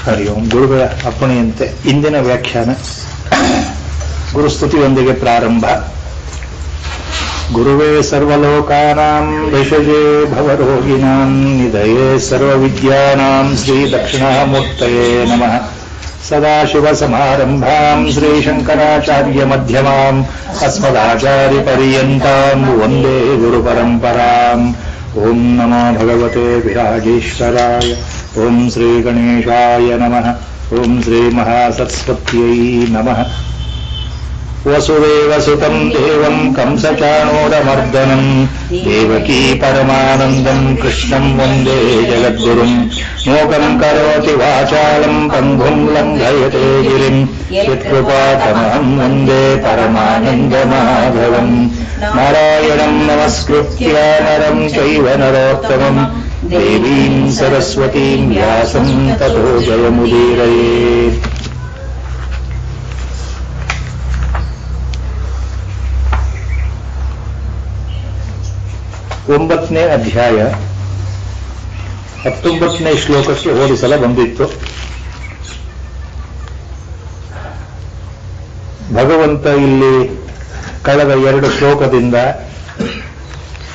ಹರಿ ಓಂ. ಗುರುಗಳ ಅಪ್ಪಣೆಯಂತೆ ಇಂದಿನ ವ್ಯಾಖ್ಯಾನ ಗುರುಸ್ತುತಿಯೊಂದಿಗೆ ಪ್ರಾರಂಭ. ಗುರುವೇ ಸರ್ವಲೋಕಾನಾಂ ವಿಷಜೇ ಭವರೋಗಿಣಾಂ ನಿಧಯೇ ಸರ್ವವಿದ್ಯಾನಾಂ ಶ್ರೀ ದಕ್ಷಿಣಾಮೂರ್ತಯೇ ನಮಃ. ಸದಾಶಿವಸಮಾರಂಭಾಂ ಶ್ರೀಶಂಕರಾಚಾರ್ಯ ಮಧ್ಯಮಾಂ ಅಸ್ಮದಾಚಾರ್ಯ ಪರ್ಯಂತಾಂ ವಂದೇ ಗುರುಪರಂಪರಾಂ. ಓಂ ನಮೋ ಭಗವತೆ ವಿರಾಜೇಶ್ವರಾಯ. ಓಂ ಶ್ರೀ ಗಣೇಶಾಯ ನಮಃ. ಓಂ ಶ್ರೀ ಮಹಾಸರಸ್ವತ್ಯೈ ನಮಃ. ವಸುದೇವಸುತಂ ದೇವಂ ಕಂಸಚಾಣೂರಮರ್ದನಂ ದೇವಕೀ ಪರಮಾನಂದಂ ಕೃಷ್ಣಂ ವಂದೇ ಜಗದ್ಗುರುಂ. ಮೂಕಂ ಕರೋತಿ ವಾಚಾಲಂ ಪಂಗುಂ ಲಂಘಯತೆ ಗಿರಿಂ ಯತ್ಕೃಪಾತಮಹಂ ವಂದೇ ಪರಮಾನಂದಮಾಧವಂ. ನಾರಾಯಣಂ ನಮಸ್ಕೃತ್ಯ ನರಂ ಚೈವ ನರೋತ್ತಮಂ ದೇವೀಂ ಸರಸ್ವತೀಂ ವ್ಯಾಸಂ ತತೋ ಜಯಮುದೀರಯೇತ್. 9ನೇ ಅಧ್ಯಾಯ 19ನೇ ಶ್ಲೋಕಕ್ಕೆ ಹೋದ ಸಲ ಬಂದಿತ್ತು. ಭಗವಂತ ಇಲ್ಲಿ ಕಳೆದ 2 ಶ್ಲೋಕದಿಂದ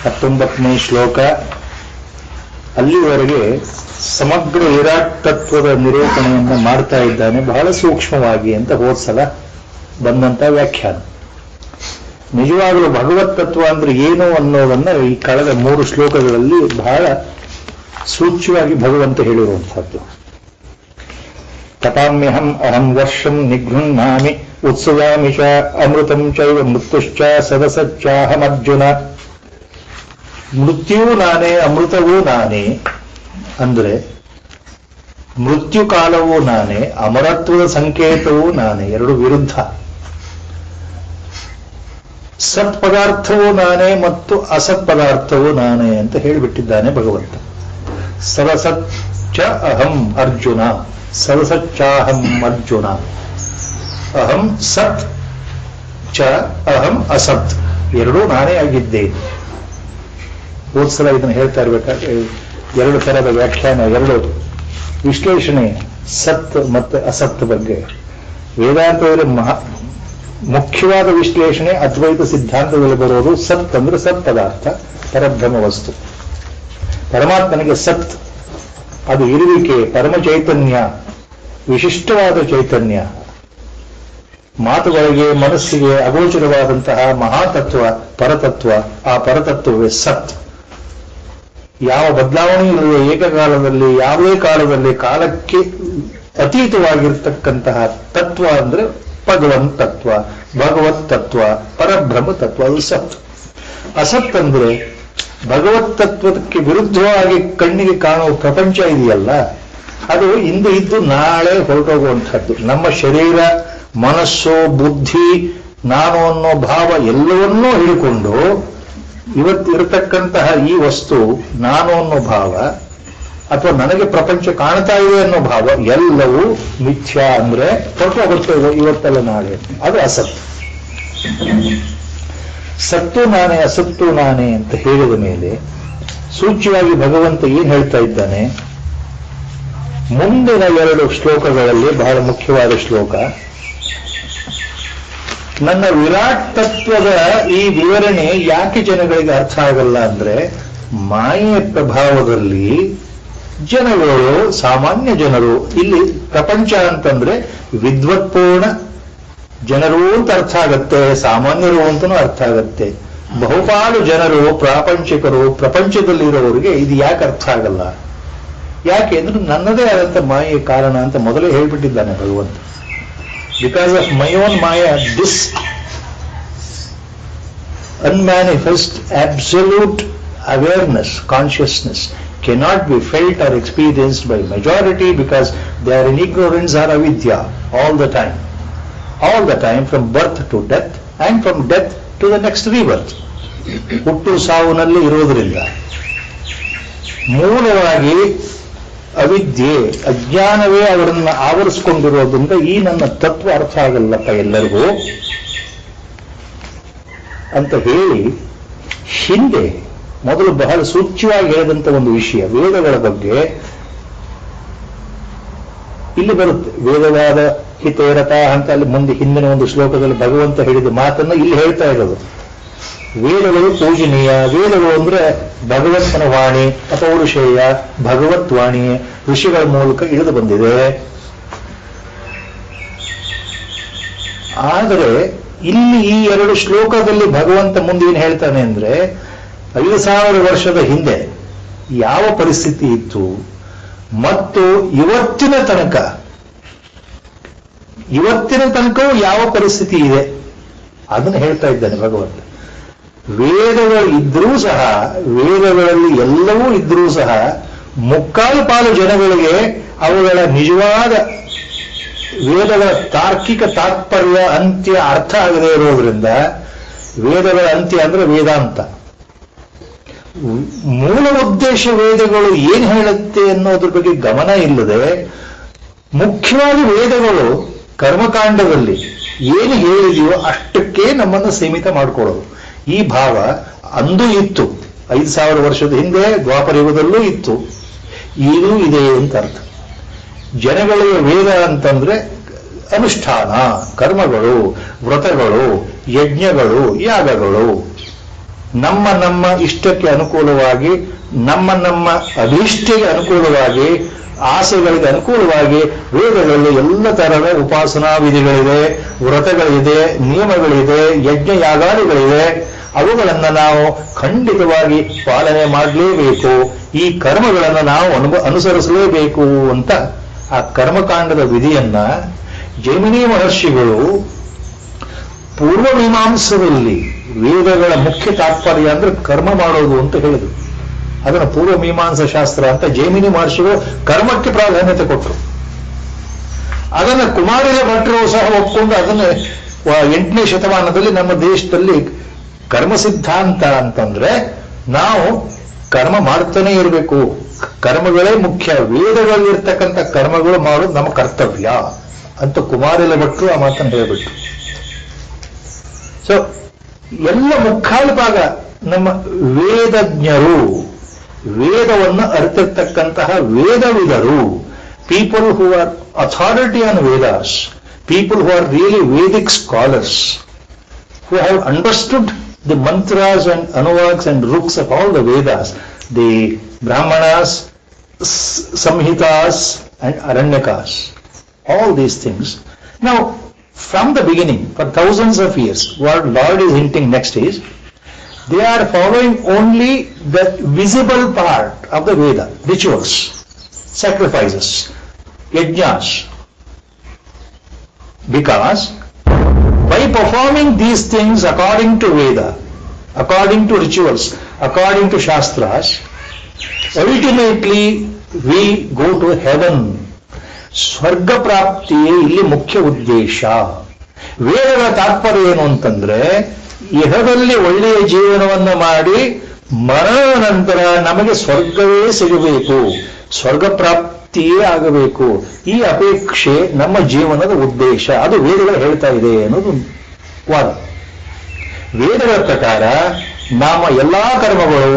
19ನೇ ಶ್ಲೋಕ ಅಲ್ಲಿವರೆಗೆ ಸಮಗ್ರ ವಿರಾಟ್ ತತ್ವದ ನಿರೂಪಣೆಯನ್ನು ಮಾಡ್ತಾ ಇದ್ದಾನೆ ಬಹಳ ಸೂಕ್ಷ್ಮವಾಗಿ ಅಂತ ಹೋದ ಸಲ ಬಂದಂತ ವ್ಯಾಖ್ಯಾನ. ನಿಜವಾಗಲೂ ಭಗವತ್ ತತ್ವ ಅಂದ್ರೆ ಏನು ಅನ್ನೋದನ್ನ ಈ ಕಳೆದ 3 ಶ್ಲೋಕಗಳಲ್ಲಿ ಬಹಳ ಸೂಚ್ಯವಾಗಿ ಭಗವಂತ ಹೇಳಿರುವಂತಹದ್ದು. ತಪಾಮ್ಯಹಂ ಅಹಂ ವರ್ಷಂ ನಿಗೃಹ್ಣಾಮಿ ಉತ್ಸವಾಮಿ ಚ ಅಮೃತಂ ಚೈವ ಮೃತ್ಯುಶ್ಚ ಸದಸಚ್ಚಾಹಮರ್ಜುನ. ಮೃತ್ಯುವು ನಾನೇ, ಅಮೃತವೂ ನಾನೇ ಅಂದ್ರೆ ಮೃತ್ಯು ಕಾಲವೂ ನಾನೇ, ಅಮರತ್ವದ ಸಂಕೇತವೂ ನಾನೇ, 2 ವಿರುದ್ಧ. ಸತ್ ಪದಾರ್ಥವೂ ನಾನೇ ಮತ್ತು ಅಸತ್ ಪದಾರ್ಥವೂ ನಾನೇ ಅಂತ ಹೇಳಿಬಿಟ್ಟಿದ್ದಾನೆ ಭಗವಂತ. ಸದಸಚ್ಚ ಅಹಂ ಅರ್ಜುನ, ಸದಸಚ್ಚಾಹಂ ಅರ್ಜುನ. ಅಹಂ ಸತ್ ಚ ಅಹಂ ಅಸತ್, 2 ನಾನೇ ಆಗಿದ್ದೇನೆ. ಹೋದ್ಸಲ ಇದನ್ನು ಹೇಳ್ತಾ ಇರ್ಬೇಕಾದ್ರೆ 2 ಥರದ ವ್ಯಾಖ್ಯಾನ, 2 ವಿಶ್ಲೇಷಣೆ ಸತ್ ಮತ್ತು ಅಸತ್ ಬಗ್ಗೆ. ವೇದಾಂತದಲ್ಲಿ ಮುಖ್ಯವಾದ ವಿಶ್ಲೇಷಣೆ ಅದ್ವೈತ ಸಿದ್ಧಾಂತದಲ್ಲಿ ಬರೋದು ಸತ್ ಅಂದ್ರೆ ಸತ್ ಪದಾರ್ಥ, ಪರಬ್ರಹ್ಮ ವಸ್ತು. ಪರಮಾತ್ಮನಿಗೆ ಸತ್ ಅದು ಇರುವಿಕೆ, ಪರಮ ಚೈತನ್ಯ, ವಿಶಿಷ್ಟವಾದ ಚೈತನ್ಯ. ಮಾತುಗಳಿಗೆ ಮನಸ್ಸಿಗೆ ಅಗೋಚರವಾದಂತಹ ಮಹಾತತ್ವ ಪರತತ್ವ. ಆ ಪರತತ್ವವೇ ಸತ್. ಯಾವ ಬದಲಾವಣೆ ಇಲ್ಲದೆ ಏಕಕಾಲದಲ್ಲಿ ಯಾವುದೇ ಕಾಲದಲ್ಲಿ ಕಾಲಕ್ಕೆ ಅತೀತವಾಗಿರ್ತಕ್ಕಂತಹ ತತ್ವ ಅಂದ್ರೆ ಭಗವಂತ ತತ್ವ, ಭಗವತ್ ತತ್ವ, ಪರಬ್ರಹ್ಮ ತತ್ವ, ಅದು ಸತ್. ಅಸತ್ ಅಂದ್ರೆ ಭಗವತ್ ತತ್ವಕ್ಕೆ ವಿರುದ್ಧವಾಗಿ ಕಣ್ಣಿಗೆ ಕಾಣುವ ಪ್ರಪಂಚ ಇದೆಯಲ್ಲ, ಅದು ಇಂದು ಇದ್ದು ನಾಳೆ ಹೊರಟೋಗುವಂಥದ್ದು. ನಮ್ಮ ಶರೀರ, ಮನಸ್ಸು, ಬುದ್ಧಿ, ನಾನು ಅನ್ನೋ ಭಾವ ಎಲ್ಲವನ್ನೂ ಹಿಡಿಕೊಂಡು ಇವತ್ತಿರತಕ್ಕಂತಹ ಈ ವಸ್ತು ನಾನು ಅನ್ನೋ ಭಾವ ಅಥವಾ ನನಗೆ ಪ್ರಪಂಚ ಕಾಣ್ತಾ ಇದೆ ಅನ್ನೋ ಭಾವ ಎಲ್ಲವೂ ಮಿಥ್ಯಾ ಅಂದ್ರೆ ಹೊರಟೋಗುತ್ತೆ ಇವತ್ತಲ್ಲ ನಾಳೆ. ಅದು ಅಸತ್. ಸತ್ತು ನಾನೇ ಅಸತ್ತು ನಾನೇ ಅಂತ ಹೇಳಿದ ಮೇಲೆ ಸೂಚ್ಯವಾಗಿ ಭಗವಂತ ಏನ್ ಹೇಳ್ತಾ ಇದ್ದಾನೆ, ಮುಂದಿನ 2 ಶ್ಲೋಕಗಳಲ್ಲಿ ಬಹಳ ಮುಖ್ಯವಾದ ಶ್ಲೋಕ. ನನ್ನ ವಿರಾಟ್ ತತ್ವದ ಈ ವಿವರಣೆ ಯಾಕೆ ಜನಗಳಿಗೆ ಅರ್ಥ ಆಗಲ್ಲ ಅಂದ್ರೆ, ಮಾಯೆಯ ಪ್ರಭಾವದಲ್ಲಿ ಜನಗಳು, ಸಾಮಾನ್ಯ ಜನರು, ಇಲ್ಲಿ ಪ್ರಪಂಚ ಅಂತಂದ್ರೆ ವಿದ್ವತ್ಪೂರ್ಣ ಜನರು ಅಂತ ಅರ್ಥ ಆಗತ್ತೆ, ಸಾಮಾನ್ಯರು ಅಂತನೂ ಅರ್ಥ ಆಗತ್ತೆ. ಬಹುಪಾಲು ಜನರು, ಪ್ರಾಪಂಚಿಕರು, ಪ್ರಪಂಚದಲ್ಲಿರೋರಿಗೆ ಇದು ಯಾಕೆ ಅರ್ಥ ಆಗಲ್ಲ? ಯಾಕೆ ಅಂದ್ರೆ ನನ್ನದೇ ಆದಂತ ಮಾಯೆ ಕಾರಣ ಅಂತ ಮೊದಲೇ ಹೇಳ್ಬಿಟ್ಟಿದ್ದಾನೆ ಭಗವಂತ. Because of my own Maya, this unmanifest absolute awareness, consciousness cannot be felt or experienced by majority because they are in ignorance or avidya all the time from birth to death and from death to the next rebirth. ಹುಟ್ಟು ಸಾವುನಲ್ಲಿ ಇರೋದ್ರಿಂದ ಮೂಲವಾಗಿ ಅವಿದ್ಯೆ, ಅಜ್ಞಾನವೇ ಅವರನ್ನು ಆವರಿಸಿಕೊಂಡಿರೋದ್ರಿಂದ ಈ ನನ್ನ ತತ್ವ ಅರ್ಥ ಆಗಲ್ಲಪ್ಪ ಎಲ್ಲರಿಗೂ ಅಂತ ಹೇಳಿ ಹಿಂದೆ ಮೊದಲು ಬಹಳ ಸೂಚ್ಯವಾಗಿ ಹೇಳಿದಂತ ಒಂದು ವಿಷಯ ವೇದಗಳ ಬಗ್ಗೆ. ಇಲ್ಲಿ ಬರುತ್ತೆ ವೇದವಾದ ಹಿತೇರತ ಅಂತ ಅಲ್ಲಿ ಮುಂದೆ ಹಿಂದಿನ ಒಂದು ಶ್ಲೋಕದಲ್ಲಿ ಭಗವಂತ ಹೇಳಿದ ಮಾತನ್ನು ಇಲ್ಲಿ ಹೇಳ್ತಾ ಇರೋದು. ವೇದಗಳು ಪೂಜನೀಯ. ವೇದಗಳು ಅಂದ್ರೆ ಭಗವಂತನ ವಾಣಿ, ಅಪೌರುಷೇಯ, ಭಗವತ್ವಾಣಿ ಋಷಿಗಳ ಮೂಲಕ ಇಳಿದು ಬಂದಿದೆ. ಆದರೆ ಇಲ್ಲಿ ಈ 2 ಶ್ಲೋಕದಲ್ಲಿ ಭಗವಂತ ಮುಂದೆ ಏನು ಹೇಳ್ತಾನೆ ಅಂದ್ರೆ 5,000 ವರ್ಷದ ಹಿಂದೆ ಯಾವ ಪರಿಸ್ಥಿತಿ ಇತ್ತು ಮತ್ತು ಇವತ್ತಿನ ತನಕವೂ ಯಾವ ಪರಿಸ್ಥಿತಿ ಇದೆ ಅದನ್ನು ಹೇಳ್ತಾ ಇದ್ದಾನೆ ಭಗವಂತ. ವೇದಗಳು ಇದ್ರೂ ಸಹ, ವೇದಗಳಲ್ಲಿ ಎಲ್ಲವೂ ಇದ್ರೂ ಸಹ ಮುಕ್ಕಾಲು ಪಾಲು ಜನಗಳಿಗೆ ಅವುಗಳ ನಿಜವಾದ ವೇದಗಳ ತಾರ್ಕಿಕ ತಾತ್ಪರ್ಯ ಅಂತ್ಯ ಅರ್ಥ ಆಗದೇ ಇರೋದ್ರಿಂದ, ವೇದಗಳ ಅಂತ್ಯ ಅಂದ್ರೆ ವೇದಾಂತ, ಮೂಲ ಉದ್ದೇಶ ವೇದಗಳು ಏನು ಹೇಳುತ್ತೆ ಅನ್ನೋದ್ರ ಬಗ್ಗೆ ಗಮನ ಇಲ್ಲದೆ ಮುಖ್ಯವಾಗಿ ವೇದಗಳು ಕರ್ಮಕಾಂಡದಲ್ಲಿ ಏನು ಹೇಳಿದೆಯೋ ಅಷ್ಟಕ್ಕೆ ನಮ್ಮನ್ನು ಸೀಮಿತ ಮಾಡಿಕೊಳ್ಳೋದು. ಈ ಭಾವ ಅಂದೂ ಇತ್ತು, 5,000 ವರ್ಷದ ಹಿಂದೆ ದ್ವಾಪರ ಯುಗದಲ್ಲೂ ಇತ್ತು, ಈಗಲೂ ಇದೆ ಅಂತ ಅರ್ಥ. ಜನಗಳಿಗೆ ವೇದ ಅಂತಂದ್ರೆ ಅನುಷ್ಠಾನ, ಕರ್ಮಗಳು, ವ್ರತಗಳು, ಯಜ್ಞಗಳು, ಯಾಗಗಳು, ನಮ್ಮ ಇಷ್ಟಕ್ಕೆ ಅನುಕೂಲವಾಗಿ, ನಮ್ಮ ಅಭೀಷ್ಟೆಗೆ ಅನುಕೂಲವಾಗಿ, ಆಸೆಗಳಿಗೆ ಅನುಕೂಲವಾಗಿ ವೇದಗಳಲ್ಲಿ ಎಲ್ಲ ತರಹದ ಉಪಾಸನಾ ವಿಧಿಗಳಿದೆ, ವ್ರತಗಳಿದೆ, ನಿಯಮಗಳಿದೆ, ಯಜ್ಞ ಯಾಗಾದಿಗಳಿವೆ. ಅವುಗಳನ್ನು ನಾವು ಖಂಡಿತವಾಗಿ ಪಾಲನೆ ಮಾಡಲೇಬೇಕು. ಈ ಕರ್ಮಗಳನ್ನು ನಾವು ಅನುಸರಿಸಲೇಬೇಕು ಅಂತ ಆ ಕರ್ಮಕಾಂಡದ ವಿಧಿಯನ್ನ ಜೈಮಿನಿ ಮಹರ್ಷಿಗಳು ಪೂರ್ವ ಮೀಮಾಂಸದಲ್ಲಿ ವೇದಗಳ ಮುಖ್ಯ ತಾತ್ಪರ್ಯ ಅಂದ್ರೆ ಕರ್ಮ ಮಾಡೋದು ಅಂತ ಹೇಳಿದ್ರು. ಅದನ್ನು ಪೂರ್ವ ಮೀಮಾಂಸಾ ಶಾಸ್ತ್ರ ಅಂತ ಜೈಮಿನಿ ಮಹರ್ಷಿಗಳು ಕರ್ಮಕ್ಕೆ ಪ್ರಾಧಾನ್ಯತೆ ಕೊಟ್ಟರು. ಅದನ್ನು ಕುಮಾರಿಲ ಭಟ್ರು ಸಹ ಒಪ್ಕೊಂಡು ಅದನ್ನು 8ನೇ ಶತಮಾನದಲ್ಲಿ ನಮ್ಮ ದೇಶದಲ್ಲಿ ಕರ್ಮ ಸಿದ್ಧಾಂತ ಅಂತಂದ್ರೆ ನಾವು ಕರ್ಮ ಮಾಡ್ತಾನೆ ಇರಬೇಕು, ಕರ್ಮಗಳೇ ಮುಖ್ಯ, ವೇದಗಳಲ್ಲಿರ್ತಕ್ಕಂಥ ಕರ್ಮಗಳು ಮಾಡೋದು ನಮ್ಮ ಕರ್ತವ್ಯ ಅಂತ ಕುಮಾರಿಲ ಭಟ್ರು ಆ ಮಾತನ್ನು ಹೇಳಿಬಿಟ್ರು. ಸೊ ಎಲ್ಲ ಮುಕ್ಕಾಲು ಭಾಗ ನಮ್ಮ ವೇದಜ್ಞರು, ವೇದವನ್ನು ಅರಿತಿರ್ತಕ್ಕಂತಹ ವೇದವಿದರು, people who are authority on Vedas, people who are really Vedic scholars, who have understood the mantras and anuvags and ruks of all the Vedas, the Brahmanas, Samhitas and Aranyakas, all these things. Now, from the beginning, for thousands of years, what Lord is hinting next is, they are following only the visible part of the Veda, rituals, sacrifices, yajnas, because by performing these things according to Veda, according to rituals, according to Shastras, ultimately we go to heaven. ಸ್ವರ್ಗ ಪ್ರಾಪ್ತಿಯೇ ಇಲ್ಲಿ ಮುಖ್ಯ ಉದ್ದೇಶ. ವೇದಗಳ ತಾತ್ಪರ್ಯ ಏನು ಅಂತಂದ್ರೆ ಇಹದಲ್ಲಿ ಒಳ್ಳೆಯ ಜೀವನವನ್ನು ಮಾಡಿ ಮರಣ ನಂತರ ನಮಗೆ ಸ್ವರ್ಗವೇ ಸಿಗಬೇಕು, ಸ್ವರ್ಗ ಪ್ರಾಪ್ತಿಯೇ ಆಗಬೇಕು, ಈ ಅಪೇಕ್ಷೆ ನಮ್ಮ ಜೀವನದ ಉದ್ದೇಶ. ಅದು ವೇದಗಳು ಹೇಳ್ತಾ ಇದೆ ಅನ್ನೋದು ವಾದ. ವೇದಗಳ ಪ್ರಕಾರ ನಮ್ಮ ಎಲ್ಲಾ ಕರ್ಮಗಳು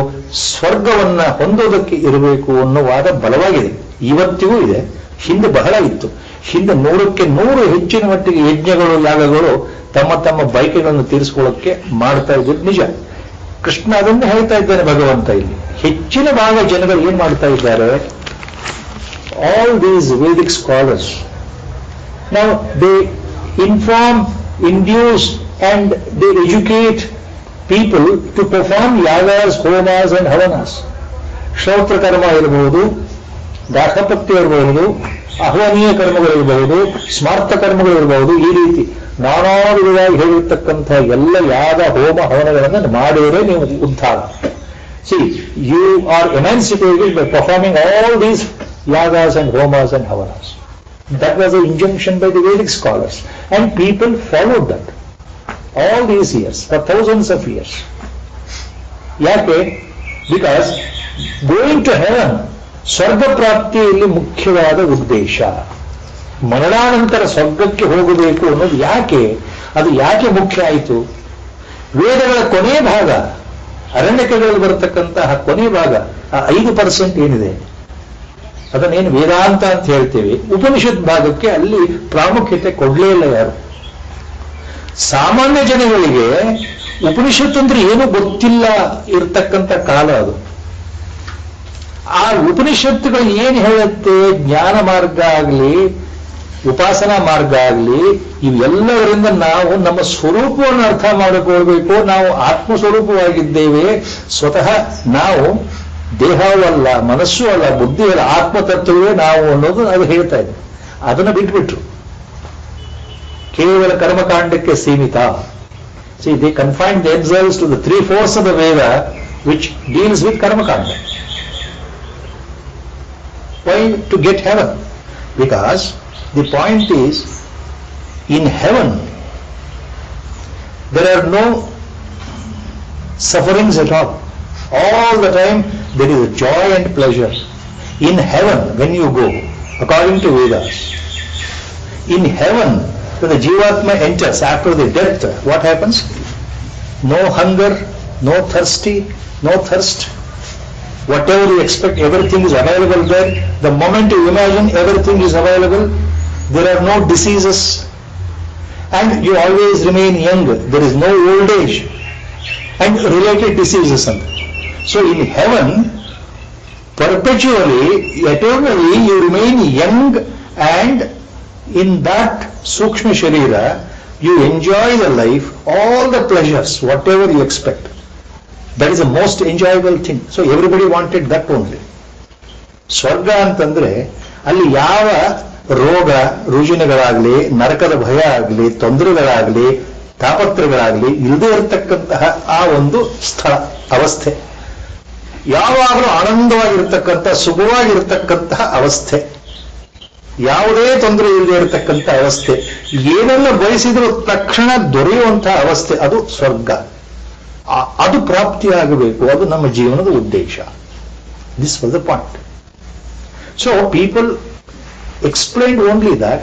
ಸ್ವರ್ಗವನ್ನ ಹೊಂದೋದಕ್ಕೆ ಇರಬೇಕು ಅನ್ನೋ ವಾದ ಬಲವಾಗಿದೆ. ಇವತ್ತಿಗೂ ಇದೆ, ಹಿಂದೆ ಬಹಳ ಇತ್ತು. ಹಿಂದೆ 100ಕ್ಕೆ 100 ಹೆಚ್ಚಿನ ಮಟ್ಟಿಗೆ ಯಜ್ಞಗಳು, ಯಾಗಗಳು ತಮ್ಮ ಬಯಕೆಗಳನ್ನು ತೀರಿಸಿಕೊಳ್ಳೋಕ್ಕೆ ಮಾಡ್ತಾ ಇದ್ದು ನಿಜ. ಕೃಷ್ಣ ಅದನ್ನು ಹೇಳ್ತಾ ಇದ್ದಾನೆ ಭಗವಂತ ಇಲ್ಲಿ. ಹೆಚ್ಚಿನ ಭಾಗ ಜನಗಳು ಏನ್ ಮಾಡ್ತಾ ಇದ್ದಾರೆ, all these Vedic scholars, now they inform, induce and they educate people to perform yagas, homas and havanas. ಶ್ರೌತ್ರ ಕರ್ಮ ಇರಬಹುದು, ದಾಸಪತ್ಯ ಇರಬಹುದು, ಆಹ್ವಾನೀಯ ಕರ್ಮಗಳಿರಬಹುದು, ಸ್ಮಾರ್ಥ ಕರ್ಮಗಳಿರಬಹುದು. ಈ ರೀತಿ ನಾನಾ ವಿಧವಾಗಿ ಹೇಳಿರ್ತಕ್ಕಂಥ ಎಲ್ಲ ಯಾಗ, ಹೋಮ, ಹವನಗಳನ್ನು ಮಾಡಿದರೆ ನೀವು ಉದ್ಧಾರ. See, you are emancipated by performing all these yagas and homas and havanas. That was an injunction by the Vedic scholars, and people followed that all these years, for thousands of years. ಯಾಕೆ? Because going to heaven, ಸ್ವರ್ಗ ಪ್ರಾಪ್ತಿಯಲ್ಲಿ ಮುಖ್ಯವಾದ ಉದ್ದೇಶ. ಮರಣಾನಂತರ ಸ್ವರ್ಗಕ್ಕೆ ಹೋಗಬೇಕು ಅನ್ನೋದು ಯಾಕೆ, ಅದು ಯಾಕೆ ಮುಖ್ಯ ಆಯಿತು? ವೇದಗಳ ಕೊನೆ ಭಾಗ, ಅರಣ್ಯಕಗಳಲ್ಲಿ ಬರತಕ್ಕಂತಹ ಕೊನೆ ಭಾಗ, ಆ 5% ಏನಿದೆ, ಅದನ್ನೇನು ವೇದಾಂತ ಅಂತ ಹೇಳ್ತೇವೆ. ಉಪನಿಷತ್ ಭಾಗಕ್ಕೆ ಅಲ್ಲಿ ಪ್ರಾಮುಖ್ಯತೆ ಕೊಡಲೇ ಇಲ್ಲ ಯಾರು. ಸಾಮಾನ್ಯ ಜನಗಳಿಗೆ ಉಪನಿಷತ್ ಅಂದ್ರೆ ಏನೂ ಗೊತ್ತಿಲ್ಲ ಇರತಕ್ಕಂಥ ಕಾಲ ಅದು. ಆ ಉಪನಿಷತ್ತುಗಳು ಏನು ಹೇಳುತ್ತೆ, ಜ್ಞಾನ ಮಾರ್ಗ ಆಗಲಿ, ಉಪಾಸನಾ ಮಾರ್ಗ ಆಗಲಿ, ಇವೆಲ್ಲವರಿಂದ ನಾವು ನಮ್ಮ ಸ್ವರೂಪವನ್ನು ಅರ್ಥ ಮಾಡಿಕೊಳ್ಬೇಕು. ನಾವು ಆತ್ಮಸ್ವರೂಪವಾಗಿದ್ದೇವೆ. ಸ್ವತಃ ನಾವು ದೇಹವೂ ಅಲ್ಲ, ಮನಸ್ಸೂ ಅಲ್ಲ, ಬುದ್ಧಿ ಅಲ್ಲ, ಆತ್ಮತತ್ವವೇ ನಾವು ಅನ್ನೋದು ಅದು ಹೇಳ್ತಾ ಇದೆ. ಅದನ್ನು ಬಿಟ್ಬಿಟ್ರು, ಕೇವಲ ಕರ್ಮಕಾಂಡಕ್ಕೆ ಸೀಮಿತ. See, they confined themselves to the 3/4 of the Veda which deals with Karmakanda. Why? To get heaven. Because the point is, in heaven, there are no sufferings at all. All the time there is joy and pleasure. In heaven, when you go, according to Vedas, in heaven, when the Jivatma enters after the death, what happens? No hunger, no thirst. Whatever you expect, everything is available there. The moment you imagine, everything is available. There are no diseases. And you always remain young. There is no old age and related diseases. So in heaven, perpetually, eternally, you remain young, and in that Sukshma Sharira, you enjoy the life, all the pleasures, whatever you expect. That is the most enjoyable thing. So everybody wanted that only. ಸ್ವರ್ಗ ಅಂತಂದ್ರೆ ಅಲ್ಲಿ ಯಾವ ರೋಗ ರುಜಿನಗಳಾಗಲಿ, ನರಕದ ಭಯ ಆಗಲಿ, ತೊಂದರೆಗಳಾಗಲಿ, ತಾಪತ್ರಗಳಾಗಲಿ ಇಲ್ಲದೇ ಇರತಕ್ಕಂತಹ ಆ ಒಂದು ಸ್ಥಳ, ಅವಸ್ಥೆ. ಯಾವಾಗಲೂ ಆನಂದವಾಗಿರ್ತಕ್ಕಂಥ, ಸುಖವಾಗಿರ್ತಕ್ಕಂತಹ ಅವಸ್ಥೆ, ಯಾವುದೇ ತೊಂದರೆ ಇಲ್ಲದೆ ಇರತಕ್ಕಂಥ ಅವಸ್ಥೆ, ಏನೆಲ್ಲ ಬಯಸಿದರೂ ತಕ್ಷಣ ದೊರೆಯುವಂತಹ ಅವಸ್ಥೆ, ಅದು ಸ್ವರ್ಗ. ಅದು ಪ್ರಾಪ್ತಿಯಾಗಬೇಕು. ಅದು ನಮ್ಮ ಜೀವನದ ಉದ್ದೇಶ. This was the point. So people explained only that.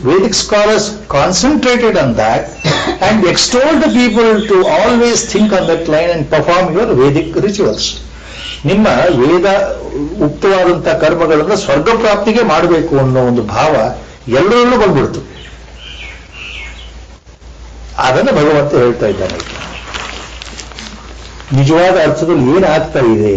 Vedic scholars concentrated on that and extolled the people to always think on that line and perform your Vedic rituals. ನಿಮ್ಮ ವೇದ ಉಕ್ತವಾದಂತಹ ಕರ್ಮಗಳನ್ನು ಸ್ವರ್ಗ ಪ್ರಾಪ್ತಿಗೆ ಮಾಡಬೇಕು ಅನ್ನೋ ಒಂದು ಭಾವ ಎಲ್ಲರಲ್ಲೂ ಬಂದ್ಬಿಡ್ತು. ಅದನ್ನು ಭಗವಂತ ಹೇಳ್ತಾ ಇದ್ದಾನೆ. ನಿಜವಾದ ಅರ್ಥದಲ್ಲಿ ಏನಾಗ್ತಾ ಇದೆ?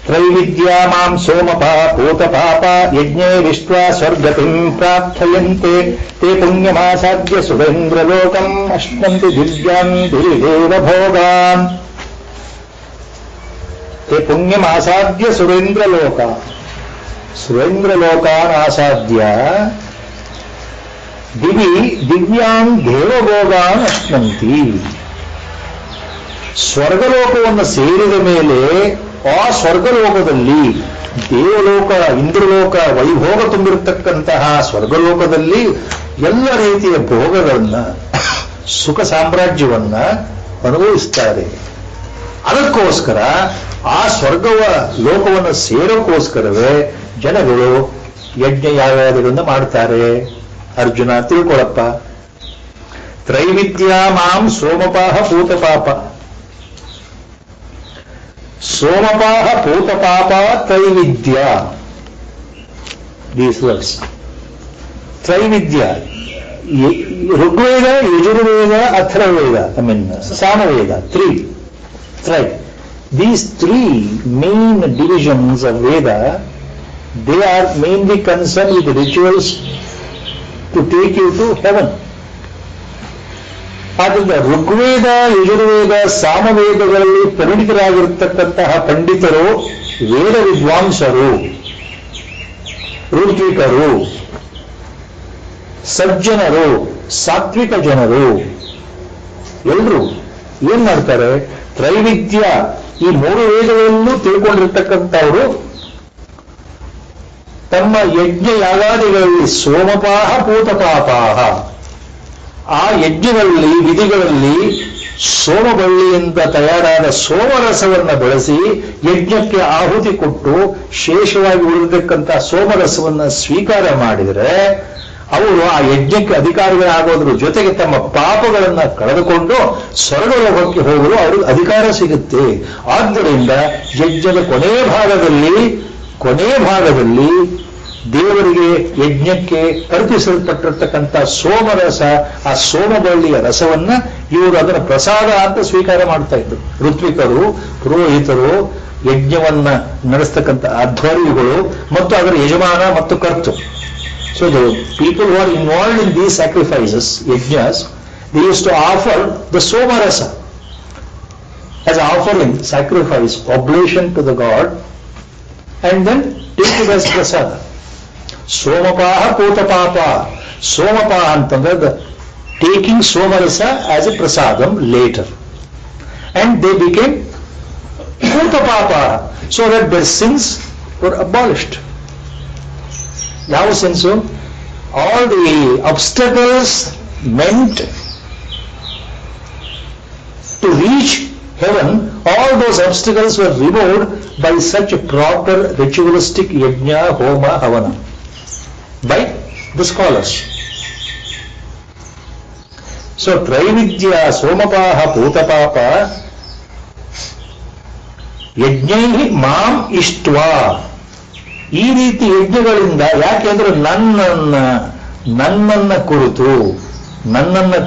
ತ್ರೈವಿದ್ಯಾ ಮಾಂ ಸೋಮಪಾ ಪೂತ ಪಾಪ ಯಜ್ಞೇ ವಿಶ್ವಾ ಸ್ವರ್ಗತಿಂ ಪ್ರಾರ್ಥಯಂತೆ ತೇ ಪುಣ್ಯಮಾಸಾದ್ಯ ಸುರೇಂದ್ರಲೋಕಂ ಅಶ್ನಂತಿ ದಿವ್ಯಾನ್ ದಿವಿದೇವ ಭೋಗಾನ್. ते पुण्यमासाद्य सुरेंद्रलोक, सुरेंद्रलोकान् आसाद्य दिवि दिव्यान् देवभोगान् अश्नन्ति. ಸ್ವರ್ಗಲೋಕವನ್ನು ಸೇರಿದ ಮೇಲೆ ಆ ಸ್ವರ್ಗಲೋಕದಲ್ಲಿ ದೇವಲೋಕ, ಇಂದ್ರಲೋಕ, ವೈಭೋಗ ತುಂಬಿರತಕ್ಕಂತಹ ಸ್ವರ್ಗಲೋಕದಲ್ಲಿ ಎಲ್ಲ ರೀತಿಯ ಭೋಗಗಳನ್ನ, ಸುಖ ಸಾಮ್ರಾಜ್ಯವನ್ನ ಅನುಭವಿಸ್ತಾರೆ. ಅದಕ್ಕೋಸ್ಕರ ಆ ಸ್ವರ್ಗವ ಲೋಕವನ್ನು ಸೇರೋಕ್ಕೋಸ್ಕರವೇ ಜನಗಳು ಯಜ್ಞ ಯಾವ್ಯಾವುದರಿಂದ ಮಾಡ್ತಾರೆ. ಅರ್ಜುನ ತಿಳ್ಕೊಳಪ್ಪ. ತ್ರೈವಿದ್ಯಾ ಮಾಂ ಸೋಮಪಾಹ ಪೂತಪಾಪ. ಸೋಮಪಾಹ ಪೂತಪಾಪ ತ್ರೈವಿದ್ಯ. ದೀಸ್ ವರ್ಡ್ಸ್ ತ್ರೈವಿದ್ಯ. Rigveda, Yajurveda, Atharvaveda, Samaveda, Tri. These three main divisions of Veda, they are mainly concerned with the rituals to take you to heaven. ಆದ್ದರಿಂದ ಋಗ್ವೇದ, ಯಜುರ್ವೇದ, ಸಾಮವೇದಗಳಲ್ಲಿ ಪರಿಣಿತರಾಗಿರ್ತಕ್ಕಂತಹ ಪಂಡಿತರು, ವೇದ ವಿದ್ವಾಂಸರು, ಋತ್ವಿಕರು, ಸಜ್ಜನರು, ಸಾತ್ವಿಕ ಜನರು ಎಲ್ಲರೂ ಏನ್ ಮಾಡ್ತಾರೆ? ತ್ರೈವಿದ್ಯ, ಈ 3 ವೇದಗಳಲ್ಲೂ ತಿಳ್ಕೊಂಡಿರ್ತಕ್ಕಂಥವರು ತಮ್ಮ ಯಜ್ಞ ಯಾಗಾದಿಗಳಲ್ಲಿ ಸೋಮಪಾಹ ಪೂತಪಾಪಾಹ, ಆ ಯಜ್ಞಗಳಲ್ಲಿ, ವಿಧಿಗಳಲ್ಲಿ ಸೋಮಬಳ್ಳಿಯಿಂದ ತಯಾರಾದ ಸೋಮರಸವನ್ನು ಬಳಸಿ ಯಜ್ಞಕ್ಕೆ ಆಹುತಿ ಕೊಟ್ಟು ಶೇಷವಾಗಿ ಉಳಿದಿರ್ತಕ್ಕಂಥ ಸೋಮರಸವನ್ನು ಸ್ವೀಕಾರ ಮಾಡಿದರೆ ಅವರು ಆ ಯಜ್ಞಕ್ಕೆ ಅಧಿಕಾರಿಗಳಾಗೋದ್ರ ಜೊತೆಗೆ ತಮ್ಮ ಪಾಪಗಳನ್ನ ಕಳೆದುಕೊಂಡು ಸ್ವರ್ಗಲೋಕಕ್ಕೆ ಹೋಗಲು ಅವ್ರಿಗೆ ಅಧಿಕಾರ ಸಿಗುತ್ತೆ. ಆದ್ದರಿಂದ ಯಜ್ಞದ ಕೊನೆ ಭಾಗದಲ್ಲಿ ದೇವರಿಗೆ ಯಜ್ಞಕ್ಕೆ ಅರ್ಪಿಸಲ್ಪಟ್ಟಿರ್ತಕ್ಕಂಥ ಸೋಮರಸ, ಆ ಸೋಮಬಳ್ಳಿಯ ರಸವನ್ನ ಇವರು ಅದರ ಪ್ರಸಾದ ಅಂತ ಸ್ವೀಕಾರ ಮಾಡ್ತಾ ಇದ್ರು. ಋತ್ವಿಕರು, ಪುರೋಹಿತರು, ಯಜ್ಞವನ್ನ ನಡೆಸ್ತಕ್ಕಂಥ ಅಧ್ವರ್ಯುಗಳು ಮತ್ತು ಅದರ ಯಜಮಾನ ಮತ್ತು ಕರ್ತು. So the people who are involved in these sacrifices, yajnas, they used to offer the somarasa as offering, sacrifice, oblation to the god, and then take it as prasada. Somapaha Potapapa. Somapaha antandre taking somarasa as a prasadam later. And they became Potapapa, so that their sins were abolished. Now since all the obstacles meant to reach heaven, all those obstacles were removed by such a proper ritualistic yajna, homa, havana by the scholars. So Traividya Somapaha Putapapa ಯಜ್ಞೈಹಿ ಮಾಂ ಇಷ್ಟ್ವಾ. ಈ ರೀತಿ ಯಜ್ಞಗಳಿಂದ, ಯಾಕೆಂದ್ರೆ ನನ್ನನ್ನ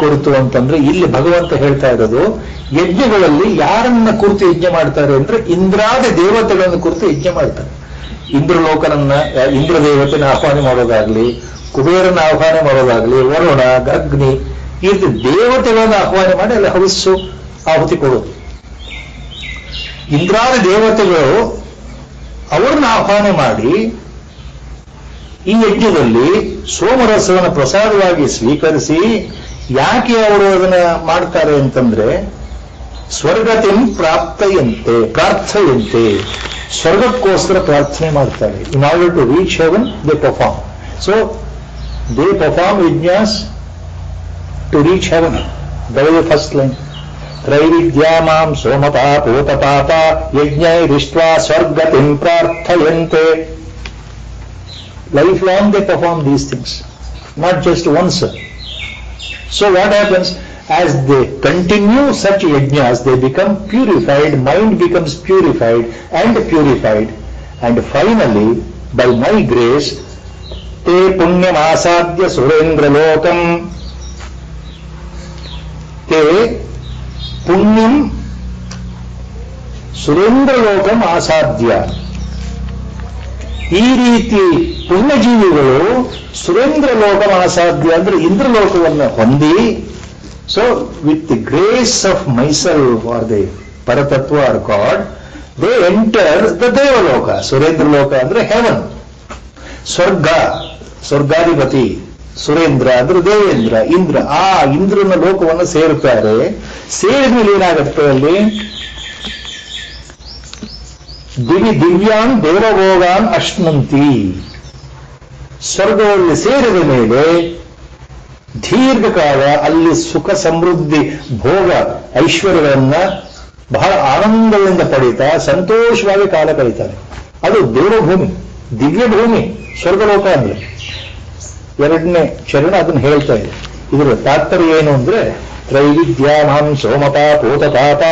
ಕುರಿತು ಅಂತಂದ್ರೆ ಇಲ್ಲಿ ಭಗವಂತ ಹೇಳ್ತಾ ಇರೋದು, ಯಜ್ಞಗಳಲ್ಲಿ ಯಾರನ್ನ ಕುರಿತು ಯಜ್ಞ ಮಾಡ್ತಾರೆ ಅಂದ್ರೆ ಇಂದ್ರಾದಿ ದೇವತೆಗಳನ್ನ ಕುರಿತು ಯಜ್ಞ ಮಾಡ್ತಾರೆ. ಇಂದ್ರ ದೇವತೆನ ಆಹ್ವಾನ ಮಾಡೋದಾಗ್ಲಿ, ಕುಬೇರನ ಆಹ್ವಾನ ಮಾಡೋದಾಗ್ಲಿ, ವರುಣ, ಅಗ್ನಿ, ಈ ರೀತಿ ದೇವತೆಗಳನ್ನ ಆಹ್ವಾನ ಮಾಡಿ ಅಲ್ಲಿ ಹವಿಸ್ಸು ಆಹುತಿ ಕೊಡೋದು. ಇಂದ್ರಾದಿ ದೇವತೆಗಳು ಅವರನ್ನ ಆಹ್ವಾನ ಮಾಡಿ ಈ ಯಜ್ಞದಲ್ಲಿ ಸೋಮರಸವನ್ನು ಪ್ರಸಾದವಾಗಿ ಸ್ವೀಕರಿಸಿ, ಯಾಕೆ ಅವರು ಅದನ್ನ ಮಾಡ್ತಾರೆ ಅಂತಂದ್ರೆ ಸ್ವರ್ಗತಿಂ ಪ್ರಾರ್ಥಯಂತೆ, ಸ್ವರ್ಗಕ್ಕೋಸ್ಕರ ಪ್ರಾರ್ಥನೆ ಮಾಡ್ತಾರೆ. In order to reach heaven they perform. So they perform yajnas to reach heaven. That is the first line. ತ್ರೈವಿದ್ಯಾ ಮಾಂ ಸೋಮಪಾ ಪೂತಪಾಪ ಯಜ್ಞೈರಿಷ್ಟ್ವಾ ಸ್ವರ್ಗತಿಂ ಪ್ರಾರ್ಥಯಂತೆ. Lifelong they perform these things, not just once. So what happens? As they continue such yajnas, they become purified, mind becomes purified, and finally, by my grace, te punyam asadya surendra lokam, te punyam surendra lokam asadya. ಈ ರೀತಿ ಪುಣ್ಯಜೀವಿಗಳು ಸುರೇಂದ್ರ ಲೋಕ ಅಸಾಧ್ಯ ಅಂದ್ರೆ ಇಂದ್ರಲೋಕವನ್ನು ಹೊಂದಿ, so with the grace of myself or the paratattva or God, they enter the Devaloka. ಸುರೇಂದ್ರ ಲೋಕ ಅಂದ್ರೆ ಹೆವನ್, ಸ್ವರ್ಗಾಧಿಪತಿ. ಸುರೇಂದ್ರ ಅಂದ್ರೆ ದೇವೇಂದ್ರ, ಇಂದ್ರ. ಆ ಇಂದ್ರನ ಲೋಕವನ್ನು ಸೇರುತ್ತಾರೆ. ಸೇರಿದ ಮೇಲೆ ಏನಾಗುತ್ತೆ ಅಲ್ಲಿ? ದಿವ್ಯಾನ್ ದೇವಭೋಗಾನ್ ಅಶ್ನಂತಿ. ಸ್ವರ್ಗದಲ್ಲಿ ಸೇರಿದ ಮೇಲೆ ದೀರ್ಘಕಾಲ ಅಲ್ಲಿ ಸುಖ ಸಮೃದ್ಧಿ ಭೋಗ ಐಶ್ವರ್ಯಗಳನ್ನ ಬಹಳ ಆನಂದದಿಂದ ಪಡೀತಾ ಸಂತೋಷವಾಗಿ ಕಾಲ ಕಳೀತಾರೆ. ಅದು ದೇವಭೂಮಿ, ದಿವ್ಯ ಭೂಮಿ ಸ್ವರ್ಗಲೋಕ ಅಂದ್ರೆ. ಎರಡನೇ ಚರಣ ಅದನ್ನು ಹೇಳ್ತಾ ಇದೆ. ಇದರ ತಾತ್ಪರ್ಯ ಏನು ಅಂದ್ರೆ, ತ್ರೈವಿದ್ಯಾಮಾಂ ಸೋಮಪಾ ಪೂತಪಾಪ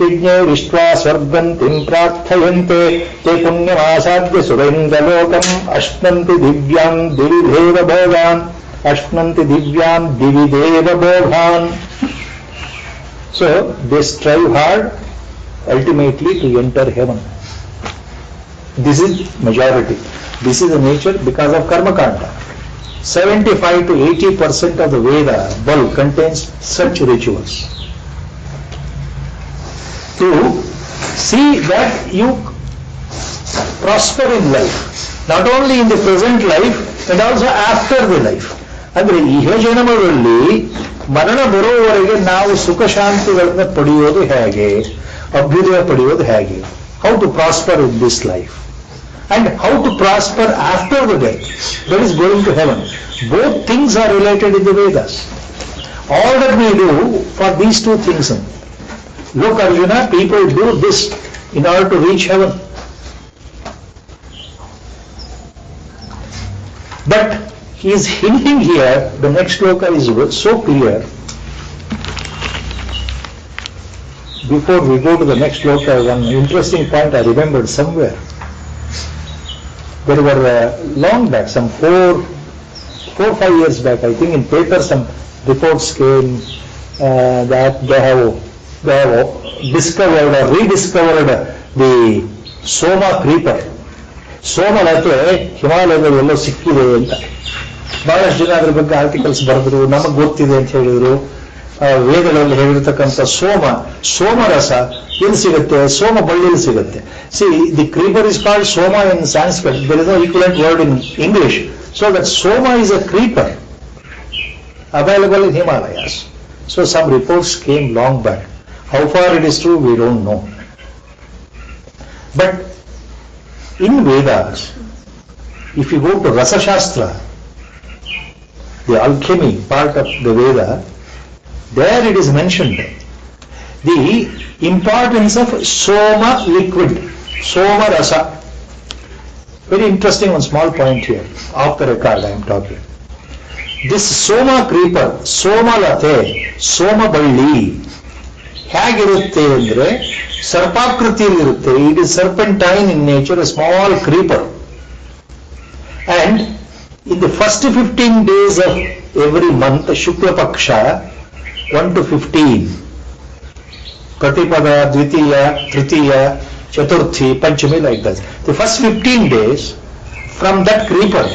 ಯಜ್ಞೈರಿಷ್ಟ್ವಾ ಸ್ವರ್ಗಂತಿಂ ಪ್ರಾರ್ಥಯಂತೆ ತೇ ಪುಣ್ಯಮಾಸಾದ್ಯ ಸುರೇಂದ್ರಲೋಕಂ ಅಶ್ನಂತಿ ದಿವ್ಯಾಂ ದಿವಿದೇವ ಭೋಗಾನ್. ಅಶ್ನಂತಿ ದಿವ್ಯಾಂ ದಿವಿದೇವ ಭೋಗಾನ್. So they strive hard ultimately to enter heaven. This is majority. This is the nature because of karma kanda. 75 to 80% of the Veda bulk contains such rituals to see that you prosper in life, not only in the present life and also after the life. ಅಂದ್ರೆ ಇಹ ಜನ್ಮದಲ್ಲಿ ಮರಣ ಬರುವವರೆಗೆ ನಾವು ಸುಖ ಶಾಂತಿಗಳನ್ನು ಪಡೆಯೋದು ಹೇಗೆ, ಅಭ್ಯುದಯ ಪಡೆಯೋದು ಹೇಗೆ, how to prosper in this life and how to prosper after the death, that is going to heaven. Both things are related in the Vedas. All that we do for these two things. Look Arjuna, people do this in order to reach heaven. But he is hinting here, the next shloka is so clear. Before we go to the next shloka, one interesting point I remembered somewhere. There were long back, some 4-5 years back, I think in paper some reports came that they have discovered or rediscovered the Soma creeper. ಸೋಮಲತೆ ಹಿಮಾಲಯದಲ್ಲಿ ಎಲ್ಲೋ ಸಿಕ್ಕಿದೆ ಅಂತ ಬಹಳಷ್ಟು ಜನ ಅದ್ರ ಬಗ್ಗೆ articles ಬರೆದ್ರು, ನಮಗೆ ಗೊತ್ತಿದೆ ಅಂತ ಹೇಳಿದ್ರು. ವೇದಗಳಲ್ಲಿ ಹೇಳಿರ್ತಕ್ಕಂಥ ಸೋಮರಸ ಎಲ್ಲಿ ಸಿಗುತ್ತೆ? ಸೋಮ ಬಳ್ಳಿಯಲ್ಲಿ ಸಿಗುತ್ತೆ. See the creeper is called soma in Sanskrit. There is no equivalent word in English. So that soma is a creeper available in Himalayas. So some reports came long back. How far it is true, we don't know. But in Vedas, if you go to Rasa Shastra, the alchemy part of the Veda, there it is mentioned the importance of Soma liquid, Soma Rasa. Very interesting, one small point here, off the record I am talking. This Soma creeper, Somalate, Soma Balli, ಹೇಗಿರುತ್ತೆ ಅಂದ್ರೆ ಸರ್ಪಾಕೃತಿಯಲ್ಲಿರುತ್ತೆ. It is serpentine in nature, a small creeper. And in the first 15 days of every month, Shukla Paksha 1 to 15, Pratipada, Dwitiya, Tritiya, Chaturthi, Panchami, like that. The first 15 days from that creeper,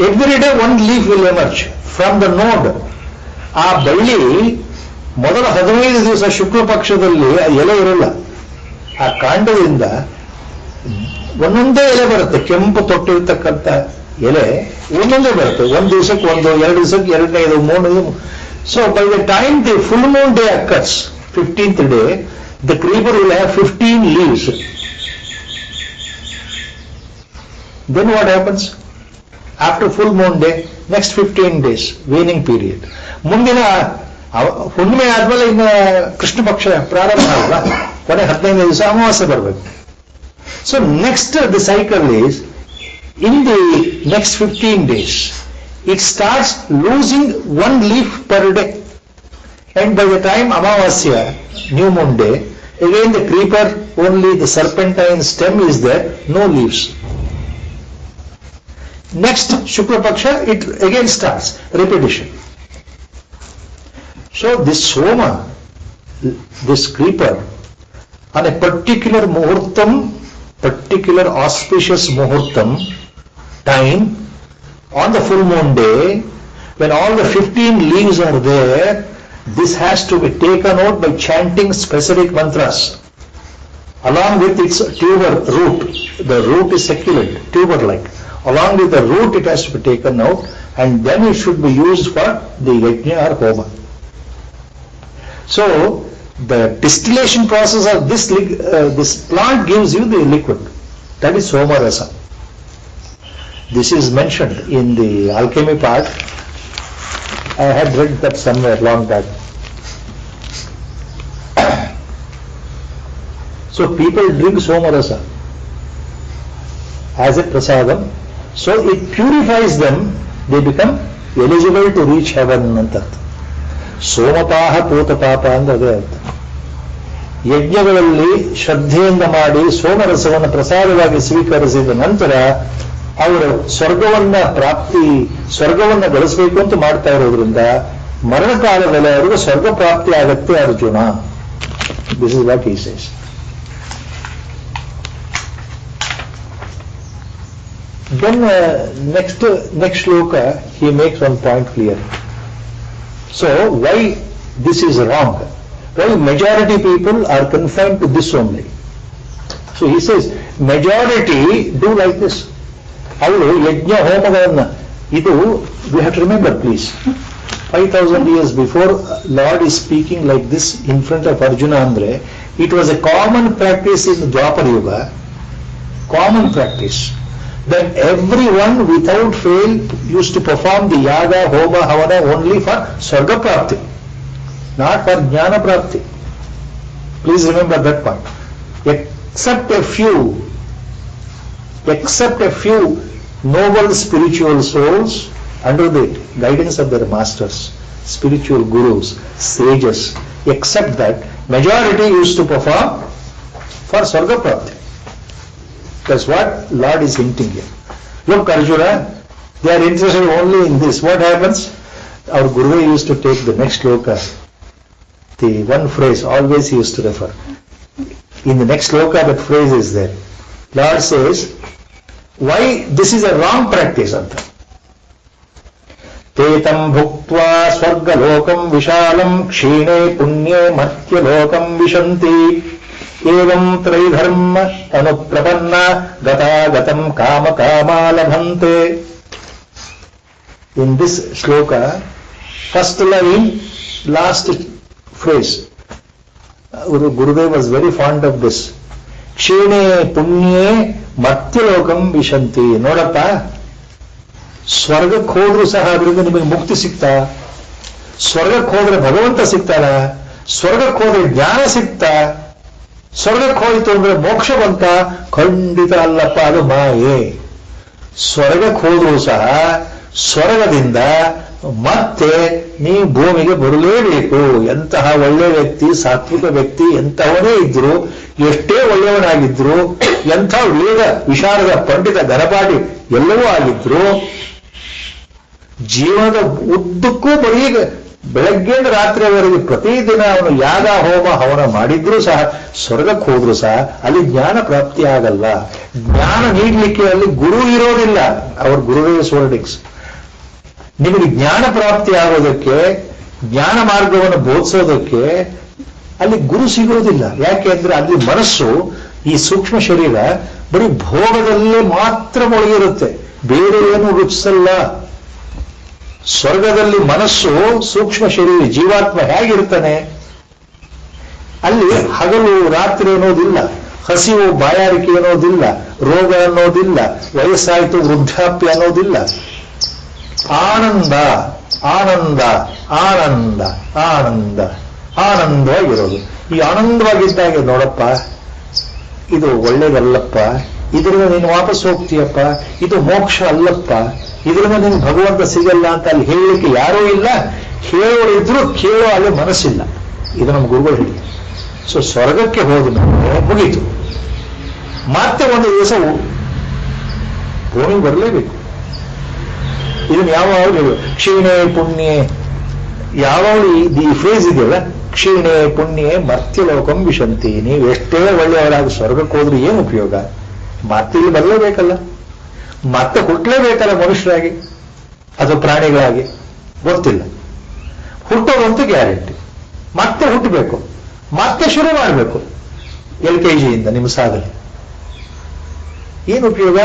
every day one leaf will emerge from the node. ಆ ಬಳ್ಳಿ ಮೊದಲ 15 ದಿವಸ ಶುಕ್ಲ ಪಕ್ಷದಲ್ಲಿ ಎಲೆ ಇರಲ್ಲ. ಆ ಕಾಂಡದಿಂದ ಒಂದೊಂದೇ ಎಲೆ ಬರುತ್ತೆ, ಕೆಂಪು ತೊಟ್ಟಿರ್ತಕ್ಕಂಥ ಎಲೆ ಒಂದೊಂದೇ ಬರುತ್ತೆ. ಒಂದು ದಿವಸಕ್ಕೆ ಒಂದು, 2 ದಿವಸಕ್ಕೆ ಎರಡನೇದು, 3. So by the time the full Moon day occurs, 15th day, the creeper will have 15 leaves. Then what happens? After full moon day, next 15 days, waning period. ಮುಂದಿನ ಹುಣ್ಣಿಮೆ ಆದ್ಮೇಲೆ ಇನ್ನು ಕೃಷ್ಣ ಪಕ್ಷ ಪ್ರಾರಂಭ ಅಲ್ಲ, ಕೊನೆ 15 ದಿವಸ ಅಮಾವಾಸ್ಯೆ ಬರಬೇಕು. So next the cycle is in the next 15 days, it starts losing 1 leaf per day. And by the time Amavasya, new moon day, again the creeper, only the serpentine stem is there, no leaves. Next Shukla Paksha, it again starts, repetition. So this Soma, this creeper, on a particular muhurtam, particular auspicious muhurtam time, on the full moon day, when all the 15 leaves are there, this has to be taken out by chanting specific mantras, along with its tuber root. The root is succulent, tuber-like. Along with the root it has to be taken out, and then it should be used for the yajna or homa. So the distillation process of this plant gives you the liquid. That is Soma Rasa. This is mentioned in the alchemy part. I had read that somewhere long back. So people drink Soma Rasa as a prasadam. So it purifies them, they become eligible to reach heaven ಅಂತ. ಸೋಮಪಾಹ ಪೂತಪಾಪ ಅಂದ್ರೆ ಅರ್ಥ. ಯಜ್ಞಗಳಲ್ಲಿ ಶ್ರದ್ಧೆಯಿಂದ ಮಾಡಿ ಸೋಮರಸವನ್ನು ಪ್ರಸಾದವಾಗಿ ಸ್ವೀಕರಿಸಿದ ನಂತರ ಅವರು ಸ್ವರ್ಗವನ್ನ ಗಳಿಸಬೇಕು ಅಂತ ಮಾಡ್ತಾ ಇರೋದ್ರಿಂದ ಮರಣಕಾಲದಲ್ಲಿ ಅವರಿಗೆ ಸ್ವರ್ಗ ಪ್ರಾಪ್ತಿ ಆಗತ್ತೆ Arjuna. This is what he says. Then next shloka he makes one point clear. So why this is wrong? Why majority people are confined to this only? So he says majority do like this. ಅವರು ಯಜ್ಞ ಹೋಮಗಳನ್ನ, ಇದು we have to remember please, 5000 years before Lord is speaking like this in front of Arjuna andre, it was a common practice in Dwapar Yuga, common practice, that everyone without fail used to perform the yaga, homa, havana only for Swarga Prapti, not for Jnana Prapti. Please remember that point. Except a few noble spiritual souls under the guidance of their masters, spiritual gurus, sages, except that majority used to perform for Swarga Prapti. That's what Lord is hinting here. Look, Arjuna, they are interested only in this. What happens? Our Guru used to take the next sloka. The one phrase always he used to refer. In the next sloka, that phrase is there. Lord says, why this is a wrong practice? Tetam bhuktva swargalokam vishalam kshine punye matyalokam vishanti evam traidharma anuprapanna gata gatam kama kama labhante. In this shloka, first line, last phrase, Gurudev was very fond of this. Kshine punye matyalokam vishanti. Nodappa, ಸ್ವರ್ಗಕ್ಕೆ ಹೋದ್ರೂ ಸಹ ಅದರಿಂದ ನಿಮಗೆ ಮುಕ್ತಿ ಸಿಗ್ತಾ? ಸ್ವರ್ಗಕ್ಕೆ ಹೋದ್ರೆ ಭಗವಂತ ಸಿಗ್ತಾನ? ಸ್ವರ್ಗಕ್ಕೆ ಹೋದ್ರೆ ಜ್ಞಾನ ಸಿಗ್ತಾ? ಸ್ವರ್ಗಕ್ಕೆ ಹೋಯಿತು ಅಂದ್ರೆ ಮೋಕ್ಷ ಬಂತ? ಖಂಡಿತ ಅಲ್ಲಪ್ಪ, ಅದು ಮಾಯೆ. ಸ್ವರ್ಗಕ್ಕೆ ಹೋದ್ರೂ ಸಹ ಸ್ವರ್ಗದಿಂದ ಮತ್ತೆ ನೀ ಭೂಮಿಗೆ ಬರಲೇಬೇಕು. ಎಂತಹ ಒಳ್ಳೆ ವ್ಯಕ್ತಿ, ಸಾತ್ವಿಕ ವ್ಯಕ್ತಿ ಎಂತಹವನೇ ಇದ್ರು, ಎಷ್ಟೇ ಒಳ್ಳೆಯವನಾಗಿದ್ರು, ಎಂಥ ವೇದ ವಿಶಾರದ ಪಂಡಿತ ಗಣಪಾಟಿ ಎಲ್ಲವೂ ಆಗಿದ್ರು, ಜೀವನದ ಉದ್ದಕ್ಕೂ ಬರೀ ಬೆಳಗ್ಗೆಯಿಂದ ರಾತ್ರಿಯವರೆಗೆ ಪ್ರತಿದಿನ ಅವನು ಯಾಗ ಹೋಮ ಹವನ ಮಾಡಿದ್ರೂ ಸಹ ಸ್ವರ್ಗಕ್ಕೆ ಹೋದ್ರೂ ಸಹ ಅಲ್ಲಿ ಜ್ಞಾನ ಪ್ರಾಪ್ತಿ ಆಗಲ್ಲ. ಜ್ಞಾನ ನೀಡಲಿಕ್ಕೆ ಅಲ್ಲಿ ಗುರು ಇರೋದಿಲ್ಲ. ಅವರ ಗುರುವೇ ವರ್ಡಿಂಗ್ಸ್. ನಿಮಗೆ ಜ್ಞಾನ ಪ್ರಾಪ್ತಿ ಆಗೋದಕ್ಕೆ, ಜ್ಞಾನ ಮಾರ್ಗವನ್ನು ಬೋಧಿಸೋದಕ್ಕೆ ಅಲ್ಲಿ ಗುರು ಸಿಗೋದಿಲ್ಲ. ಯಾಕೆಂದ್ರೆ ಅಲ್ಲಿ ಮನಸ್ಸು, ಈ ಸೂಕ್ಷ್ಮ ಶರೀರ ಬರೀ ಭೋಗದಲ್ಲೇ ಮಾತ್ರ ಮುಳುಗಿರುತ್ತೆ, ಬೇರೆ ಏನು ರುಚಿಸಲ್ಲ. ಸ್ವರ್ಗದಲ್ಲಿ ಮನಸ್ಸು, ಸೂಕ್ಷ್ಮ ಶರೀರ ಜೀವಾತ್ಮ ಹೇಗಿರ್ತಾನೆ? ಅಲ್ಲಿ ಹಗಲು ರಾತ್ರಿ ಅನ್ನೋದಿಲ್ಲ, ಹಸಿವು ಬಾಯಾರಿಕೆ ಅನ್ನೋದಿಲ್ಲ, ರೋಗ ಅನ್ನೋದಿಲ್ಲ, ವಯಸ್ಸಾಯಿತು ವೃದ್ಧಾಪ್ಯ ಅನ್ನೋದಿಲ್ಲ. ಆನಂದ ಆನಂದ ಆನಂದ ಆನಂದ ಆನಂದವಾಗಿರೋದು. ಈ ಆನಂದವಾಗಿದ್ದಾಗ ನೋಡಪ್ಪ, ಇದು ಒಳ್ಳೇದಲ್ಲಪ್ಪ, ಇದರಿಂದ ನೀನು ವಾಪಸ್ ಹೋಗ್ತೀಯಪ್ಪ, ಇದು ಮೋಕ್ಷ ಅಲ್ಲಪ್ಪ, ಇದರಿಂದ ನೀನು ಭಗವಂತ ಸಿಗಲ್ಲ ಅಂತ ಅಲ್ಲಿ ಹೇಳಲಿಕ್ಕೆ ಯಾರೂ ಇಲ್ಲ. ಹೇಳೋರು ಇದ್ರು ಕೇಳೋ ಅಲ್ಲಿ ಮನಸ್ಸಿಲ್ಲ. ಇದು ನಮ್ಮ ಗುರುಗಳು ಹೇಳಿ. ಸೊ ಸ್ವರ್ಗಕ್ಕೆ ಹೋದ ಮೇಲೆ ಮುಗೀತು. ಮತ್ತೆ ಒಂದು ದಿವಸ ಭೂಮಿಗೆ ಬರಲೇಬೇಕು. ಇದನ್ನು ಯಾವಾಗ ಕ್ಷೀಣೆ ಪುಣ್ಯ, ಯಾವಾಗ ಈ ಫ್ರೇಸ್ ಇದೆಯಲ್ಲ, ಕ್ಷೀಣೆ ಪುಣ್ಯ ಮರ್ತ್ಯಲೋಕಂ ವಿಶಂತಿ. ನೀವು ಎಷ್ಟೇ ಒಳ್ಳೆಯವರಾಗಿ ಸ್ವರ್ಗಕ್ಕೆ ಹೋದ್ರೆ ಏನು ಉಪಯೋಗ? ಮತ್ತೆ ಇಲ್ಲಿ ಬರಲೇಬೇಕಲ್ಲ, ಮತ್ತೆ ಹುಟ್ಟಲೇಬೇಕಲ್ಲ ಮನುಷ್ಯರಾಗಿ ಅಥವಾ ಪ್ರಾಣಿಗಳಾಗಿ. ಗೊತ್ತಿಲ್ಲ, ಹುಟ್ಟೋದಂತೂ ಗ್ಯಾರಂಟಿ. ಮತ್ತೆ ಹುಟ್ಟಬೇಕು, ಮತ್ತೆ ಶುರು ಮಾಡಬೇಕು LKG ಇಂದ ನಿಮ್ಮ ಸಾಧನೆ. ಏನು ಉಪಯೋಗ?